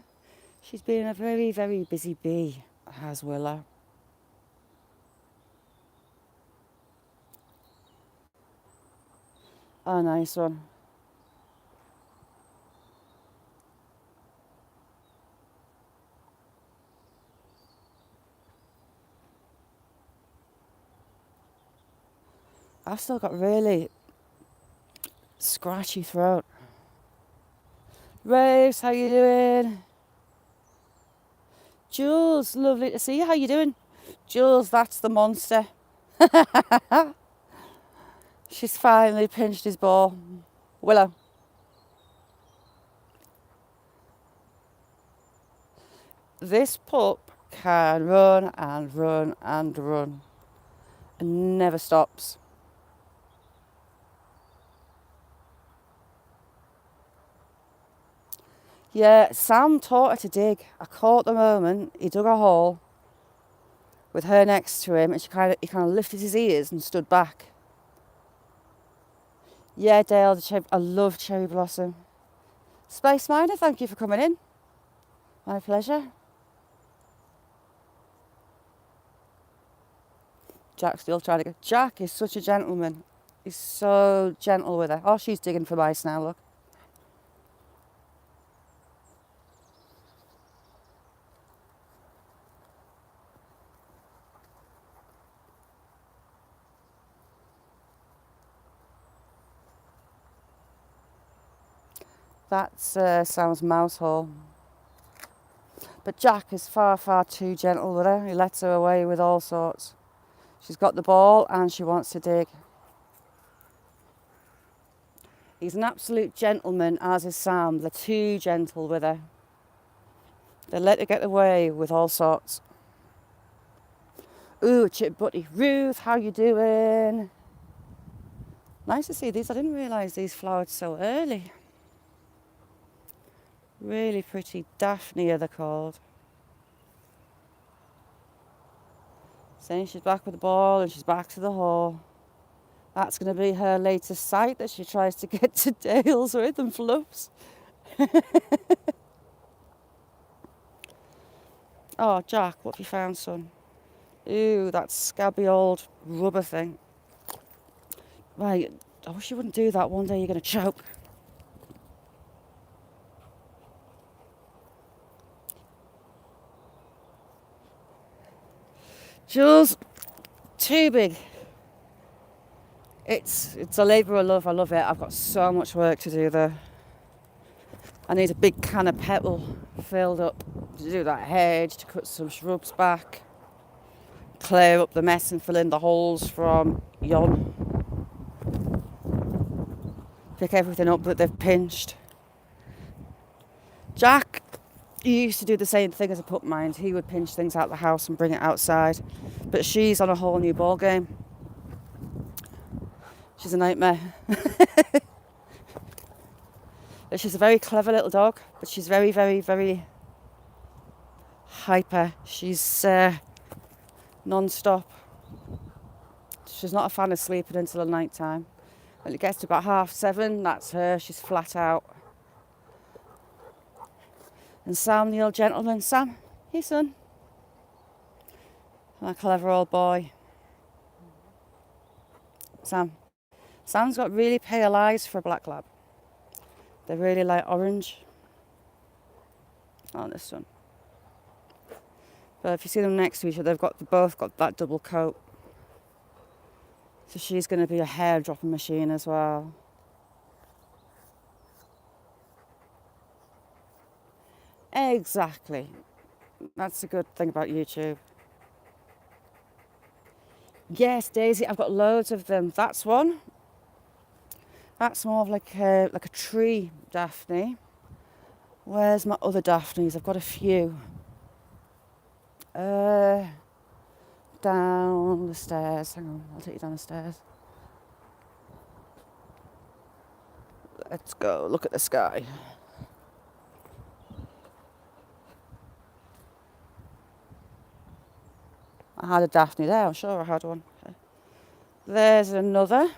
S1: She's been a very, very busy bee, has Willow. Oh, nice one. I've still got really scratchy throat. Rose, how you doing? Jules, lovely to see you. How you doing? Jules, that's the monster. She's finally pinched his ball. Willow. This pup can run and run and run and never stops. Yeah, Sam taught her to dig. I caught the moment he dug a hole with her next to him, and he kind of lifted his ears and stood back. Yeah, Dale, I love cherry blossom. Space Miner, thank you for coming in. My pleasure. Jack's still trying to go. Jack is such a gentleman. He's so gentle with her. Oh, she's digging for mice now, look. That's Sam's mouse hole. But Jack is far, far too gentle with her. He lets her away with all sorts. She's got the ball and she wants to dig. He's an absolute gentleman, as is Sam. They're too gentle with her. They let her get away with all sorts. Ooh, chip buddy. Ruth, how you doing? Nice to see these. I didn't realise these flowered so early. Really pretty. Daphnia, they're called. Saying she's back with the ball and she's back to the hole. That's going to be her latest sight that she tries to get to Dales with and fluffs. Oh, Jack, what have you found, son? Ooh, that scabby old rubber thing. Right, I wish you wouldn't do that. One day you're going to choke. Jules, too big. It's a labour of love. I love it. I've got so much work to do there. I need a big can of petal filled up to do that hedge, to cut some shrubs back, clear up the mess and fill in the holes from yon. Pick everything up that they've pinched. Jack, he used to do the same thing as a pup mind. He would pinch things out of the house and bring it outside. But she's on a whole new ball game. She's a nightmare. She's a very clever little dog, but she's very, very, very hyper. She's non-stop. She's not a fan of sleeping until the night time. When it gets to about 7:30, that's her. She's flat out. And Sam, the old gentleman. Sam, hey son. My clever old boy. Sam's got really pale eyes for a black lab. They're really like orange. Oh, this one. But if you see them next to each other, they've both got that double coat. So she's going to be a hair dropping machine as well. Exactly. That's a good thing about YouTube. Yes, Daisy, I've got loads of them. That's one. That's more of like a tree Daphne. Where's my other Daphnes? I've got a few. Down the stairs. Hang on, I'll take you down the stairs. Let's go look at the sky. I had a Daphne there, I'm sure I had one. There's another.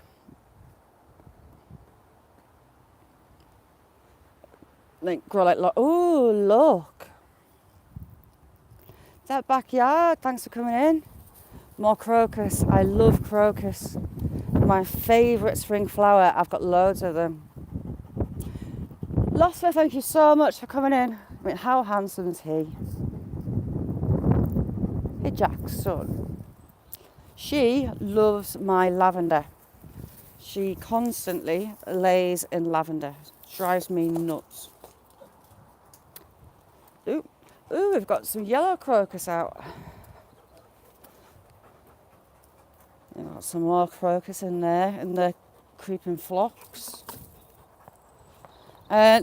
S1: Grow like, oh, look. That backyard, thanks for coming in. More crocus. I love crocus. My favourite spring flower. I've got loads of them. Lossa, thank you so much for coming in. I mean, how handsome is he? Hey, Jack's son. She loves my lavender. She constantly lays in lavender. Drives me nuts. Ooh, we've got some yellow crocus out. We've got some more crocus in there, and the creeping phlox.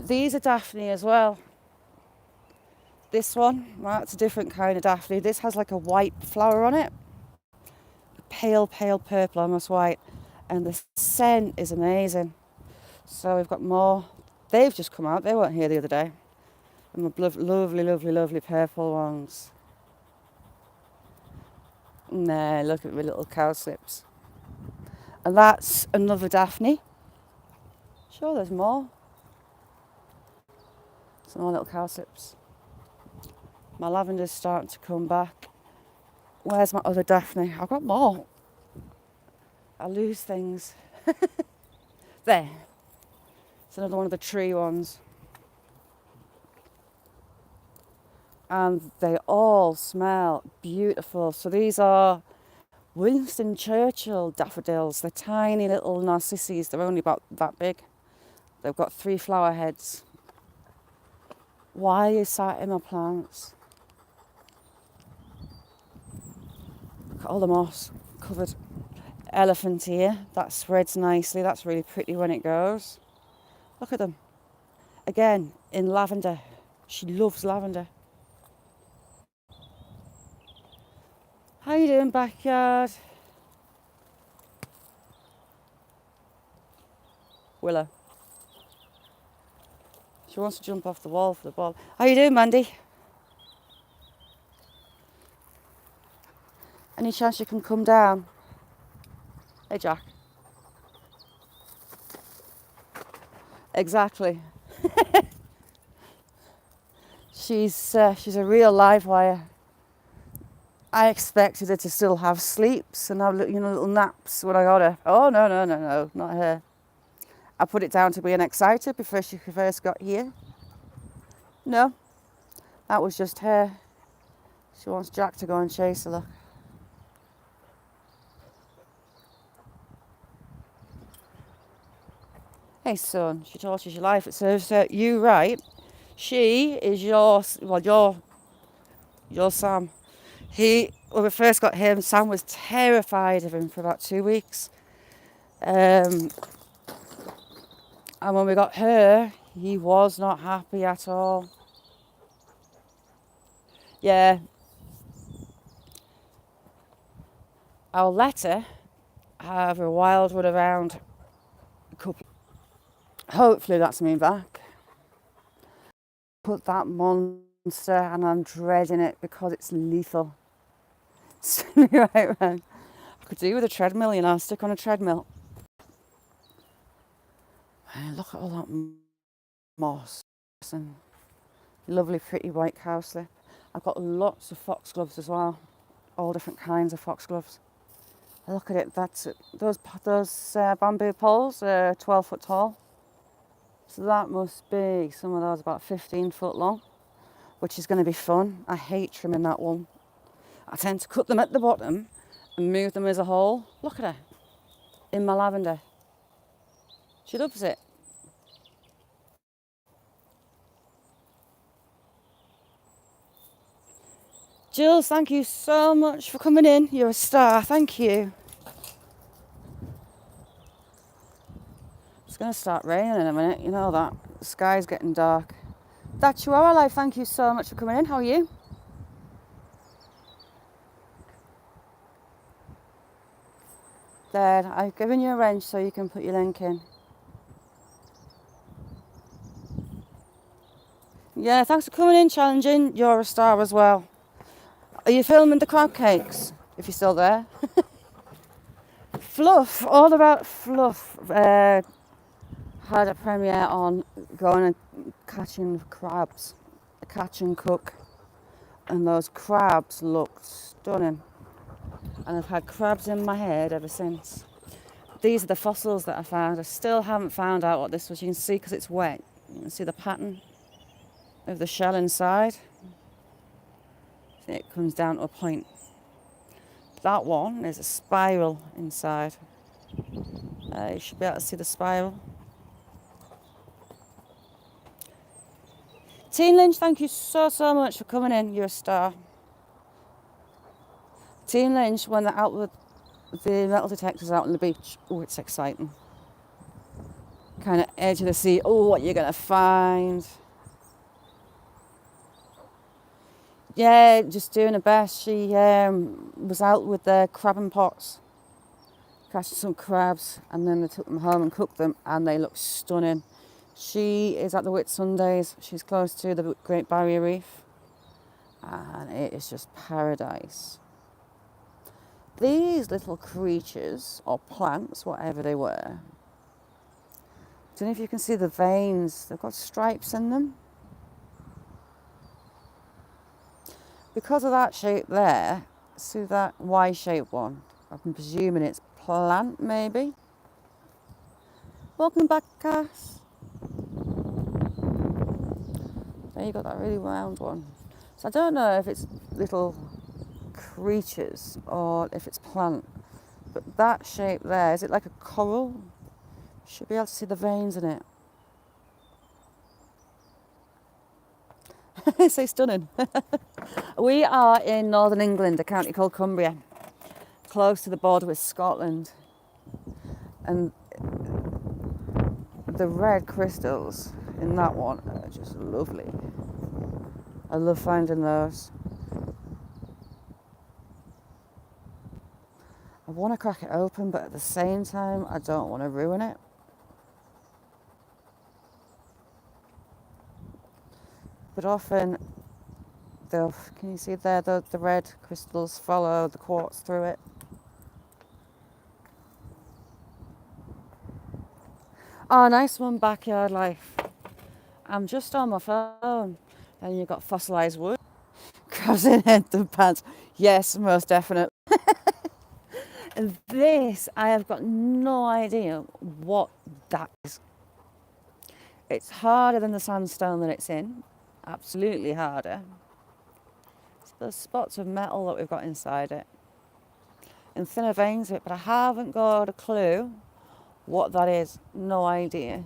S1: These are Daphne as well. This one, that's a different kind of Daphne. This has like a white flower on it. Pale, pale purple, almost white. And the scent is amazing. So we've got more. They've just come out. They weren't here the other day. And my lovely, lovely, lovely purple ones. Nah, look at my little cowslips. And that's another Daphne. Sure, there's more. Some more little cowslips. My lavender's starting to come back. Where's my other Daphne? I've got more. I lose things. There. It's another one of the tree ones. And they all smell beautiful. So these are Winston Churchill daffodils. They're tiny little narcissus. They're only about that big. They've got 3 flower heads. Why is that in my plants? Look at all the moss covered. Elephant here. That spreads nicely. That's really pretty when it goes. Look at them. Again, in lavender. She loves lavender. How you doing, backyard? Willow. She wants to jump off the wall for the ball. How you doing, Mandy? Any chance you can come down? Hey, Jack. Exactly. She's a real live wire. I expected her to still have sleeps and have little naps when I got her. Oh no, not her. I put it down to being excited before she first got here. No, that was just her. She wants Jack to go and chase her. Look. Hey son, she tortures your life. It serves you right. She is your Sam. When we first got him, Sam was terrified of him for about 2 weeks. And when we got her, he was not happy at all. Yeah. I'll let her have a wild run around. Hopefully that's me back. Put that monster, and I'm dreading it because it's lethal. Spin me right round. I could do with a treadmill, stick on a treadmill. Look at all that moss and lovely pretty white cowslip. I've got lots of foxgloves as well, all different kinds of foxgloves. Look at it, that's it. Those bamboo poles are 12 foot tall. So that must be, some of those about 15 foot long, which is going to be fun. I hate trimming that one. I tend to cut them at the bottom and move them as a whole. Look at her, in my lavender. She loves it. Jules, thank you so much for coming in. You're a star, thank you. It's going to start raining in a minute, you know that. The sky's getting dark. That Chihuahua Life, thank you so much for coming in. How are you? There, I've given you a wrench so you can put your link in. Yeah, thanks for coming in, challenging. You're a star as well. Are you filming the crab cakes? If you're still there. Fluff, all about Fluff. Had a premiere on going and catching crabs. Catch and cook. And those crabs looked stunning. And I've had crabs in my head ever since. These are the fossils that I found. I still haven't found out what this was. You can see because it's wet. You can see the pattern of the shell inside. It comes down to a point. That one is a spiral inside. You should be able to see the spiral. Teen Lynch, thank you so much for coming in. You're a star. Teen Lynch, when they're out with the metal detectors out on the beach, oh, it's exciting. Kind of edge of the sea. Oh, what you're going to find. Yeah, just doing her best. She was out with the crab and pots, catching some crabs, and then they took them home and cooked them, and they look stunning. She is at the Whitsundays. She's close to the Great Barrier Reef. And it is just paradise. These little creatures, or plants, whatever they were, I don't know if you can see the veins. They've got stripes in them. Because of that shape there, see that Y-shaped one? I'm presuming it's plant, maybe. Welcome back, Cass. There you got that really round one. So I don't know if it's little creatures or if it's plant, but that shape there, is it like a coral? Should be able to see the veins in it. So stunning. We are in northern England, a county called Cumbria, close to the border with Scotland. And the red crystals in that one are just lovely. I love finding those. I want to crack it open, but at the same time, I don't want to ruin it. But often, can you see there, the red crystals follow the quartz through it. Oh, nice one, Backyard Life. I'm just on my phone. And you've got fossilised wood. Crabs in head the pants. Yes, most definitely. And this, I have got no idea what that is. It's harder than the sandstone that it's in. Absolutely harder. It's those spots of metal that we've got inside it. And thinner veins of it, but I haven't got a clue what that is. No idea.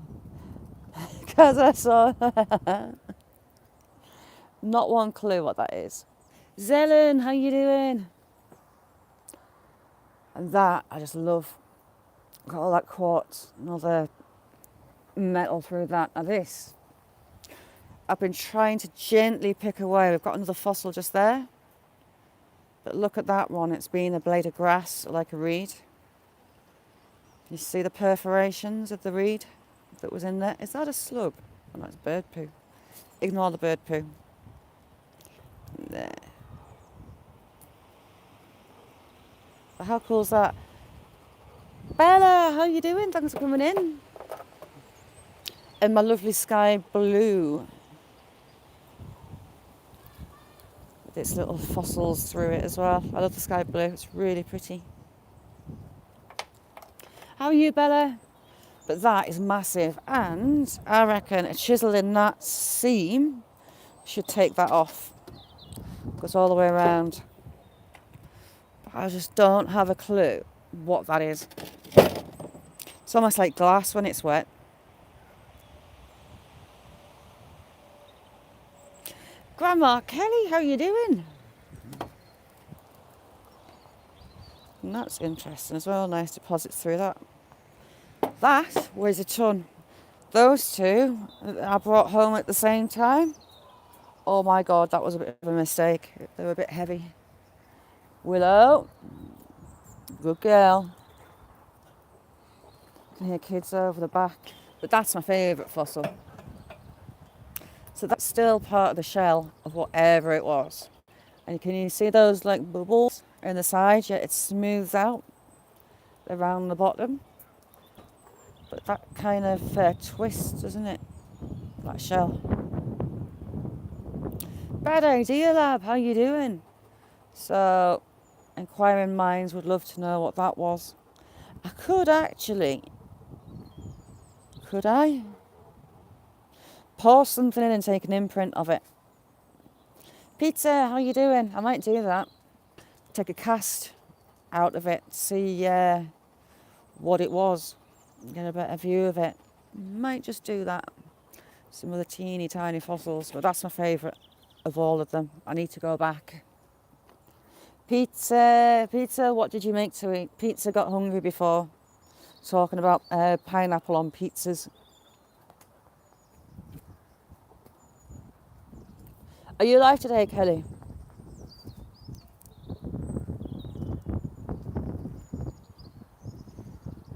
S1: Because I saw not one clue what that is. Zelen, how you doing? And that, I just love. Got all that quartz and all the metal through that. Now this, I've been trying to gently pick away. We've got another fossil just there. But look at that one. It's been a blade of grass, like a reed. You see the perforations of the reed that was in there? Is that a slug? Oh, no, it's bird poo. Ignore the bird poo. There. But how cool is that? Bella, how you doing? Thanks for coming in. And my lovely sky blue. With its little fossils through it as well. I love the sky blue. It's really pretty. How are you, Bella? But that is massive. And I reckon a chisel in that seam should take that off. Goes all the way around. But I just don't have a clue what that is. It's almost like glass when it's wet. Grandma Kelly, how you doing? And that's interesting as well. Nice deposits through that. That weighs a ton. Those two I brought home at the same time. Oh my God, that was a bit of a mistake. They were a bit heavy. Willow, good girl. You can hear kids over the back. But that's my favourite fossil. So that's still part of the shell of whatever it was. And can you see those like bubbles in the side? Yeah, it smooths out around the bottom. But that kind of twist, doesn't it? That shell. Bad idea, lab. How you doing? So, inquiring minds would love to know what that was. I could actually. Could I? Pour something in and take an imprint of it. Pizza, how you doing? I might do that. Take a cast out of it, see what it was, get a better view of it. Might just do that. Some of the teeny tiny fossils, but that's my favourite of all of them. I need to go back. Pizza, what did you make to eat? Pizza got hungry before talking about pineapple on pizzas. Are you live today, Kelly?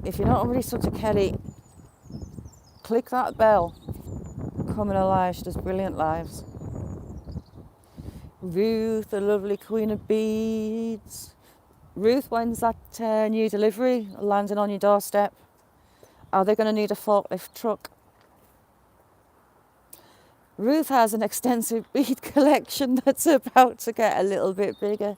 S1: If you're not already subbed to Kelly, click that bell coming alive. She does brilliant lives. Ruth, the lovely queen of beads. Ruth, when's that new delivery landing on your doorstep? Are they going to need a forklift truck? Ruth has an extensive bead collection that's about to get a little bit bigger.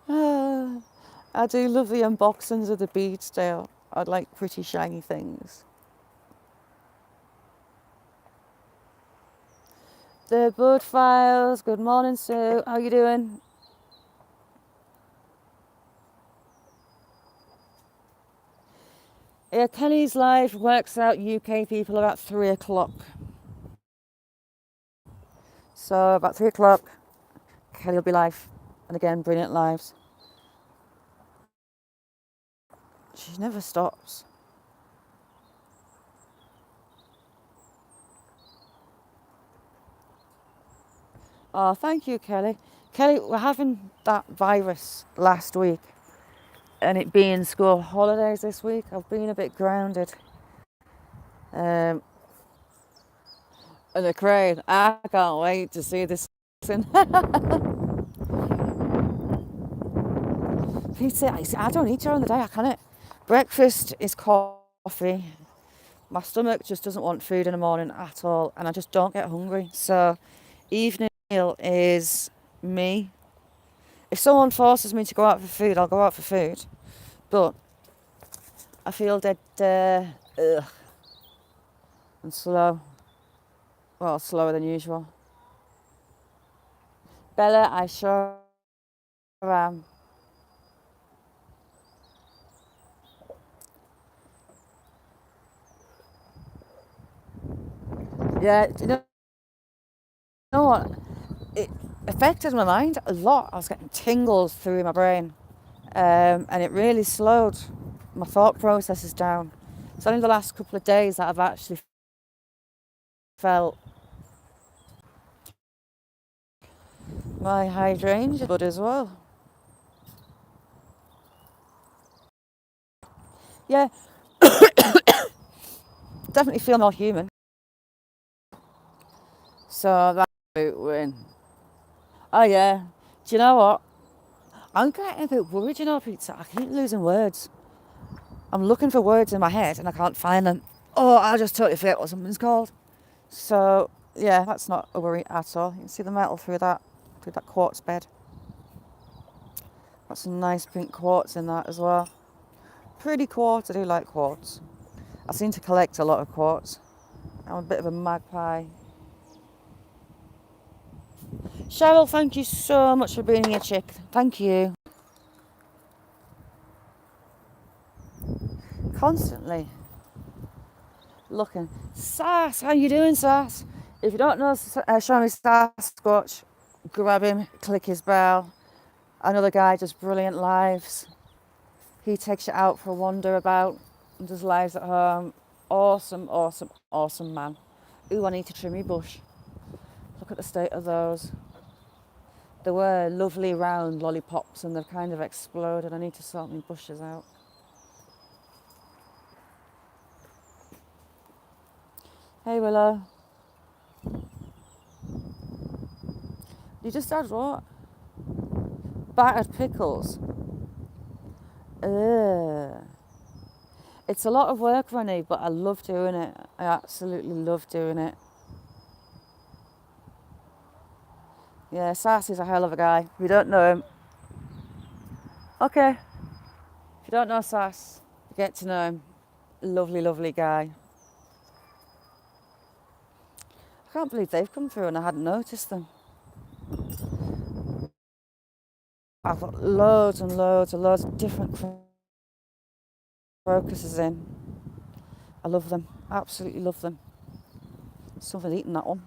S1: I do love the unboxings of the beads still. I'd like pretty shiny things. The Bud Files. Good morning, Sue. How you doing? Yeah, Kelly's live works out UK people about 3 o'clock. So about 3 o'clock, Kelly will be live. And again, brilliant lives. She never stops. Oh, thank you, Kelly. Kelly, we're having that virus last week and it being school holidays this week. I've been a bit grounded. And the crane, I can't wait to see this. Pizza, I don't eat during the day, I can't. Breakfast is coffee. My stomach just doesn't want food in the morning at all, and I just don't get hungry. So evening meal is me. If someone forces me to go out for food, I'll go out for food. But I feel dead and slow. Well, slower than usual. Bella, I sure am. Yeah, you know what? It affected my mind a lot. I was getting tingles through my brain. And it really slowed my thought processes down. It's only the last couple of days that I've actually felt my hydrangea good as well. Yeah, definitely feel more human. So that's a win. Oh yeah. Do you know what? I'm getting a bit worried, you know, Peter. I keep losing words. I'm looking for words in my head and I can't find them. Oh, I just totally forget what something's called. So yeah, that's not a worry at all. You can see the metal through that quartz bed. Got some nice pink quartz in that as well. Pretty quartz. I do like quartz. I seem to collect a lot of quartz. I'm a bit of a magpie. Cheryl, thank you so much for being here, chick. Thank you. Constantly looking. Sass, how you doing, Sass? If you don't know Shawnee Sasquatch, grab him, click his bell. Another guy does brilliant lives. He takes you out for a wander about and does lives at home. Awesome, awesome, awesome man. Ooh, I need to trim your bush. Look at the state of those. They were lovely round lollipops and they've kind of exploded. I need to sort my bushes out. Hey Willow. You just had what? Battered pickles. Ugh. It's a lot of work, Ronnie, but I love doing it. I absolutely love doing it. Yeah, Sass is a hell of a guy. If you don't know him, okay. If you don't know Sass, get to know him. Lovely, lovely guy. I can't believe they've come through and I hadn't noticed them. I've got loads and loads and loads of different crocuses in. I love them. Absolutely love them. Something eating that one.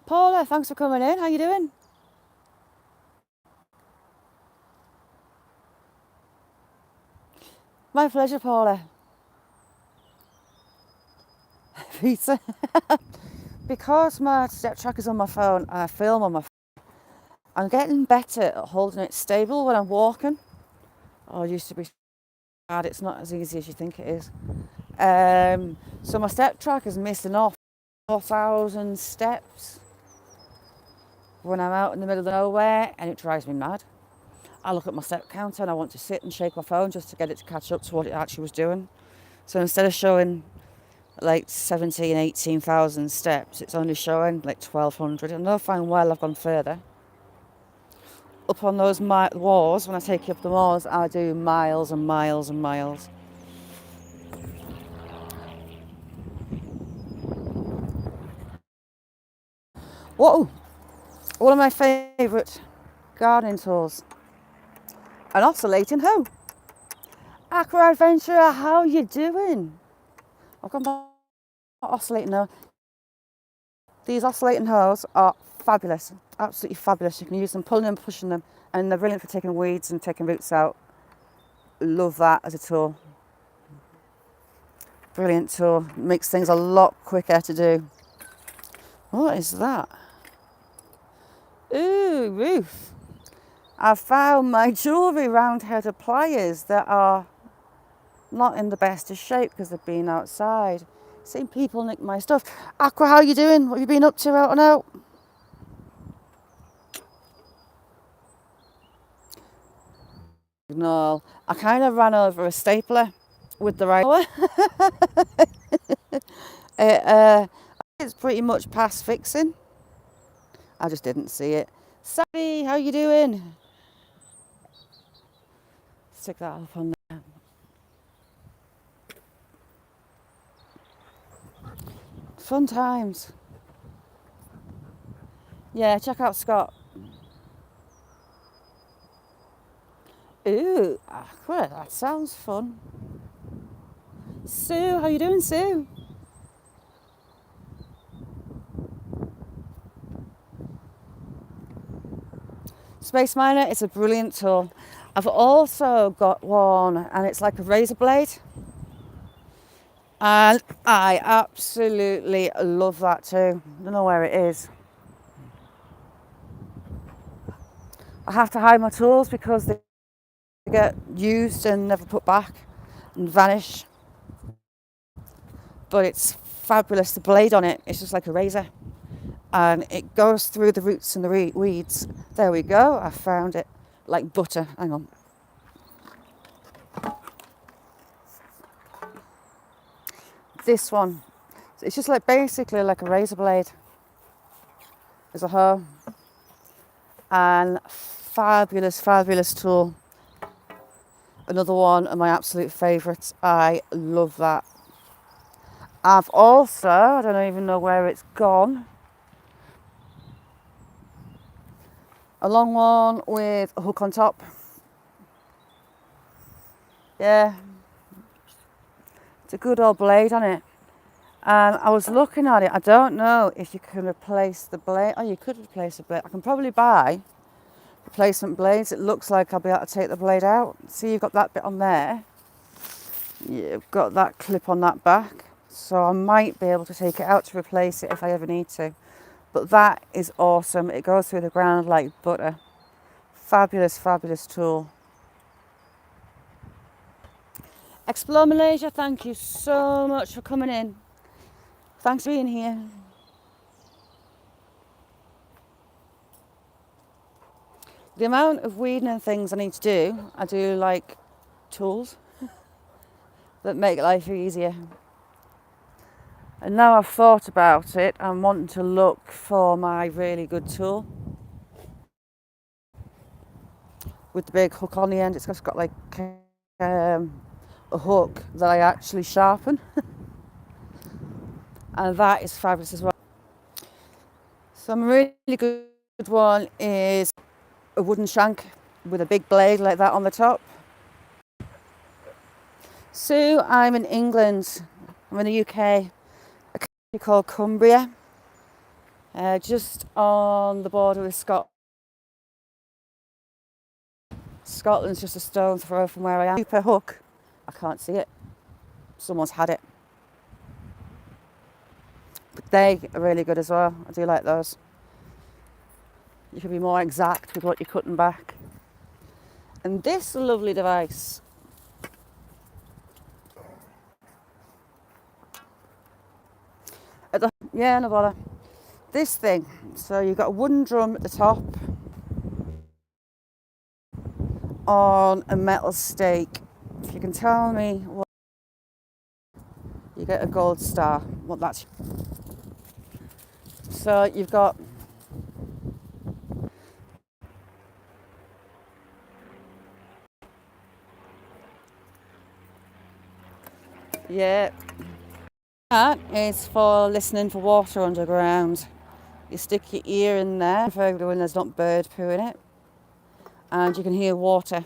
S1: Paula, thanks for coming in. How you doing? My pleasure, Paula. Pizza. Because my step tracker's on my phone and I film on my phone, I'm getting better at holding it stable when I'm walking. Oh, I used to be hard. It's not as easy as you think it is. So my step track is missing off 4,000 steps when I'm out in the middle of nowhere, and it drives me mad. I look at my step counter and I want to sit and shake my phone just to get it to catch up to what it actually was doing. So instead of showing like 17, 18,000 steps, it's only showing like 1,200. And I find well I've gone further. Up on those walls, when I take you up the walls, I do miles and miles and miles. Whoa! One of my favourite gardening tools. An oscillating hoe. Aqua Adventurer, how you doing? I've got my oscillating hoe. These oscillating hoes are fabulous, absolutely fabulous. You can use them pulling them, pushing them, and they're brilliant for taking weeds and taking roots out. Love that as a tool. Brilliant tool. Makes things a lot quicker to do. What is that? Ooh, Ruth. I found my jewellery round-headed pliers that are not in the best of shape because they've been outside. Seen people nick my stuff. Aqua, how you doing? What have you been up to out and out? No, I kind of ran over a stapler with the right. It's pretty much past fixing. I just didn't see it. Sally, how you doing? Stick that up on there. Fun times. Yeah, check out Scott. Ooh, well, that sounds fun. Sue, how you doing, Sue? Space Miner, it's a brilliant tool. I've also got one, and it's like a razor blade. And I absolutely love that too. I don't know where it is. I have to hide my tools because they get used and never put back and vanish. But it's fabulous. The blade on it, it's just like a razor. And it goes through the roots and the weeds. There we go. I found it. Like butter. Hang on. This one. It's just like basically like a razor blade. There's a hoe. And fabulous, fabulous tool. Another one of my absolute favourites. I love that. I've also, I don't even know where it's gone, a long one with a hook on top. Yeah, it's a good old blade on it. And I was looking at it. I don't know if you can replace the blade. Oh, you could replace the blade. I can probably buy replacement blades. It looks like I'll be able to take the blade out. See, you've got that bit on there. You've got that clip on that back. So I might be able to take it out to replace it if I ever need to. But that is awesome. It goes through the ground like butter. Fabulous, fabulous tool. Explore Malaysia, thank you so much for coming in. Thanks for being here. The amount of weeding and things I need to do, I do like tools that make life easier. And now I've thought about it, I'm wanting to look for my really good tool with the big hook on the end. It's just got like a hook that I actually sharpen. And that is fabulous as well. Some really good one is a wooden shank with a big blade like that on the top. Sue, I'm in England. I'm in the UK. A country called Cumbria, just on the border with Scotland. Scotland's just a stone's throw from where I am. Super hook. I can't see it. Someone's had it. But they are really good as well. I do like those. You can be more exact with what you're cutting back. And this lovely device Yeah, no bother. This thing, so you've got a wooden drum at the top on a metal stake. If you can tell me what, you get a gold star. What that's. So you've got, yeah, that is for listening for water underground. You stick your ear in there, preferably when there's not bird poo in it, and you can hear water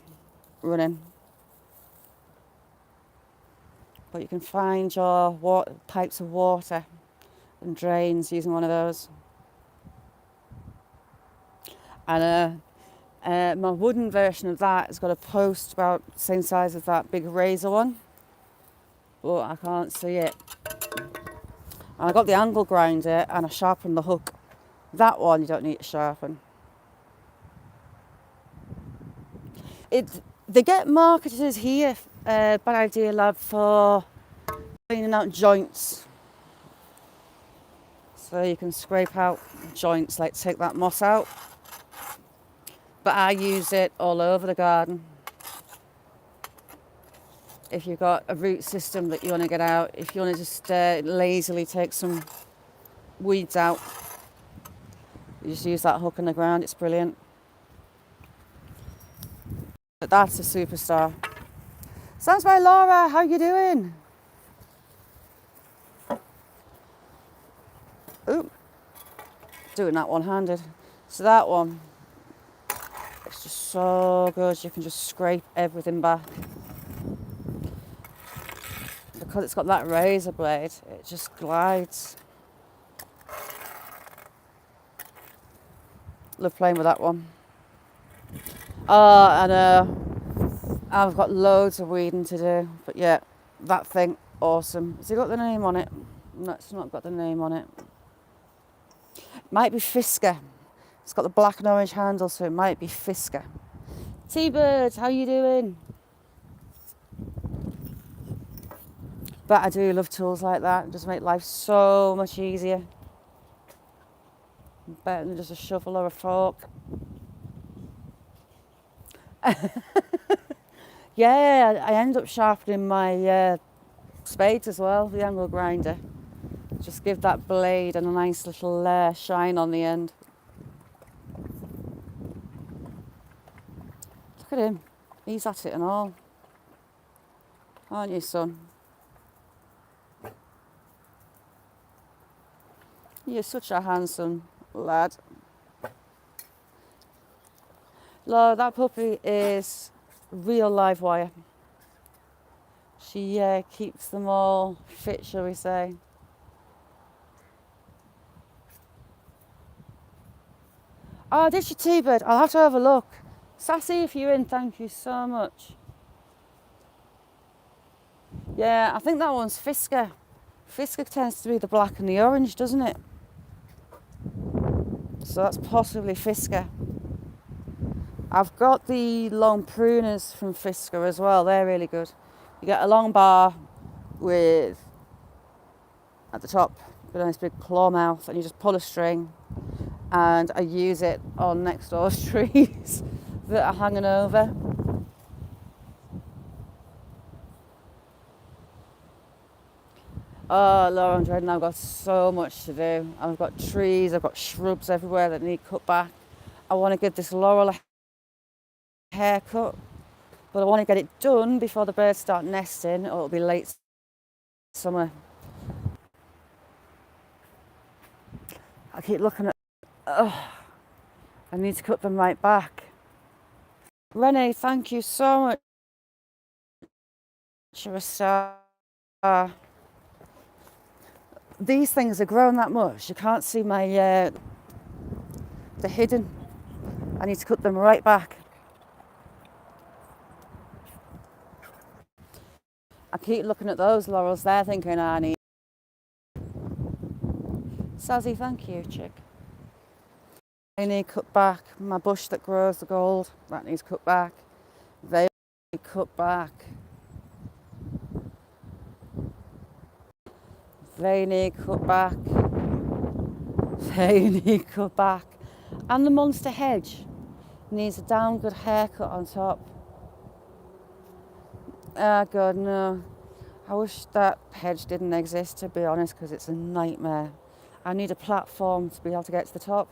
S1: running. But you can find your pipes of water and drains using one of those. And my wooden version of that has got a post about the same size as that big razor one, but I can't see it. And I got the angle grinder and I sharpened the hook. That one you don't need to sharpen. They get marketed here by Idea Lab for cleaning out joints. So you can scrape out joints, like take that moss out. But I use it all over the garden. If you've got a root system that you want to get out, if you want to just lazily take some weeds out, you just use that hook in the ground. It's brilliant. But that's a superstar. Sounds by Laura. How you doing? Ooh, doing that one-handed. So that one, it's just so good. You can just scrape everything back. Because it's got that razor blade, it just glides. Love playing with that one. And I've got loads of weeding to do. But yeah, that thing, awesome. Has it got the name on it? No, it's not got the name on it. Might be Fisker. It's got the black and orange handle, so it might be Fisker. T-Bird, how you doing? But I do love tools like that. It just make life so much easier. Better than just a shovel or a fork. Yeah, I end up sharpening my spades as well, the angle grinder. Just give that blade a nice little shine on the end. Look at him. He's at it and all. Aren't you, son? You're such a handsome lad. Laura, that puppy is real live wire. She keeps them all fit, shall we say. Oh, did she, T-Bird? I'll have to have a look. Sassy, if you're in, thank you so much. Yeah, I think that one's Fisker. Fisker tends to be the black and the orange, doesn't it? So that's possibly Fisker. I've got the long pruners from Fisker as well. They're really good. You get a long bar with, at the top, a nice big claw mouth, and you just pull a string. And I use it on next door's trees that are hanging over. Oh, Laura, I'm dreading. I've got so much to do. I've got trees, I've got shrubs everywhere that need cut back. I want to give this laurel a haircut, but I want to get it done before the birds start nesting, or it'll be late summer. I keep looking at, I need to cut them right back. Renee, thank you so much. You're a star. These things are grown that much, you can't see my, they're hidden. I need to cut them right back. I keep looking at those laurels there thinking I need. Sazzy, thank you, chick. They need cut back. My bush that grows the gold, that needs cut back. They need cut back. They need cut back. They need cut back. And the monster hedge needs a damn good haircut on top. Oh God, no. I wish that hedge didn't exist, to be honest, because it's a nightmare. I need a platform to be able to get to the top.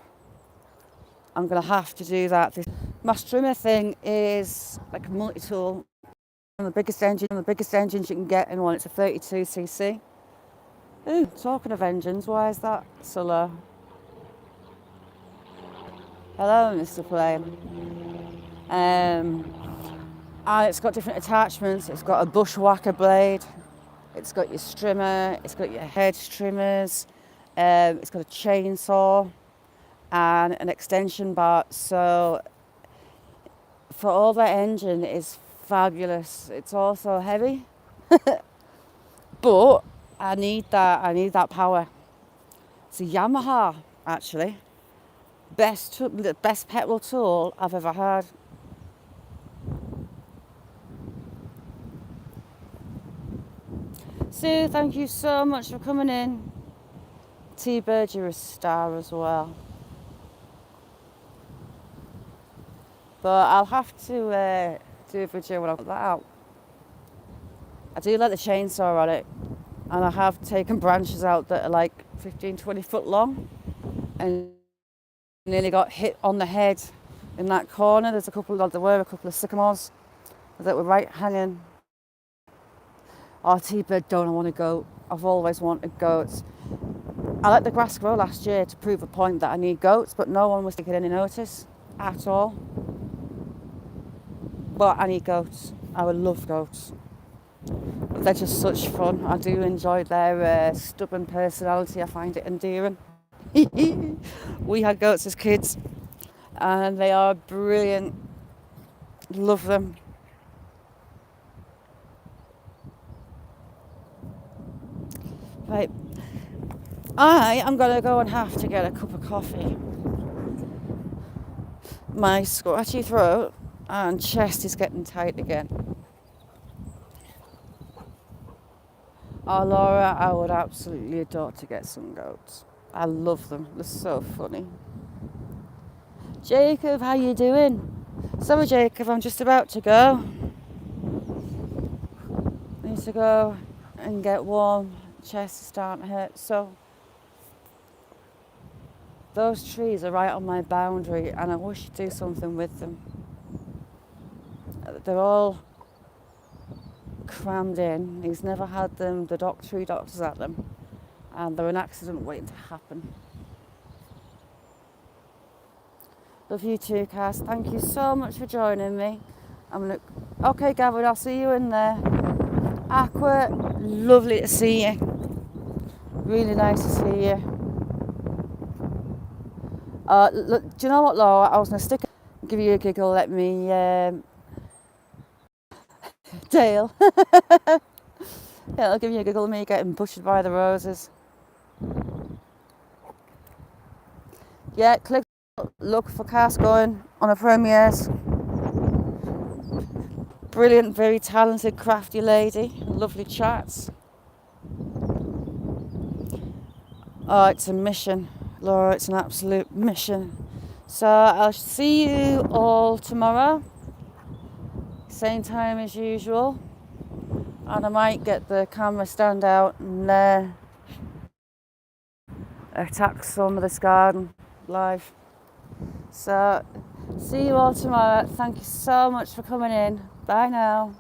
S1: I'm going to have to do that. My trimmer thing is like a multi-tool. The biggest engine you can get in one. It's a 32cc. Ooh, talking of engines, why is that so low? Hello, Mr. Plane. And it's got different attachments. It's got a bushwhacker blade. It's got your strimmer. It's got your hedge trimmers. It's got a chainsaw and an extension bar. So for all that engine, it's fabulous. It's also heavy, but I need that power. It's a Yamaha, actually. The best petrol tool I've ever had. Sue, thank you so much for coming in. T-Bird, you're a star as well. But I'll have to do a video when I put that out. I do like the chainsaw on it, and I have taken branches out that are like 15-20 foot long and nearly got hit on the head in that corner. There were a couple of sycamores that were right hanging. Oh, T-Bird, don't I want a goat? I've always wanted goats. I let the grass grow last year to prove a point that I need goats, but no one was taking any notice at all. But I need goats. I would love goats. They're just such fun. I do enjoy their stubborn personality. I find it endearing. We had goats as kids, and they are brilliant. Love them. Right. I am going to go and have to get a cup of coffee. My scratchy throat and chest is getting tight again. Oh, Laura, I would absolutely adore to get some goats. I love them. They're so funny. Jacob, how you doing? Sorry, Jacob, I'm just about to go. I need to go and get warm. Chest is starting to hurt. So those trees are right on my boundary, and I wish you'd do something with them. They're all crammed in. He's never had them. The tree doctors at them, and they're an accident waiting to happen. Love you too, Cass. Thank you so much for joining me. Okay, Gavin, I'll see you in there. Aqua, lovely to see you. Really nice to see you. Look, do you know what, Laura? I was going to give you a giggle. Let me, Dale. Yeah, I'll give you a giggle of me getting bushed by the roses. Yeah, look for Cass going on a premieres. Brilliant, very talented, crafty lady. Lovely chats. Oh, it's a mission, Laura. It's an absolute mission. So I'll see you all tomorrow. Same time as usual. And I might get the camera stand out and attack some of this garden live. So see you all tomorrow. Thank you so much for coming in. Bye now.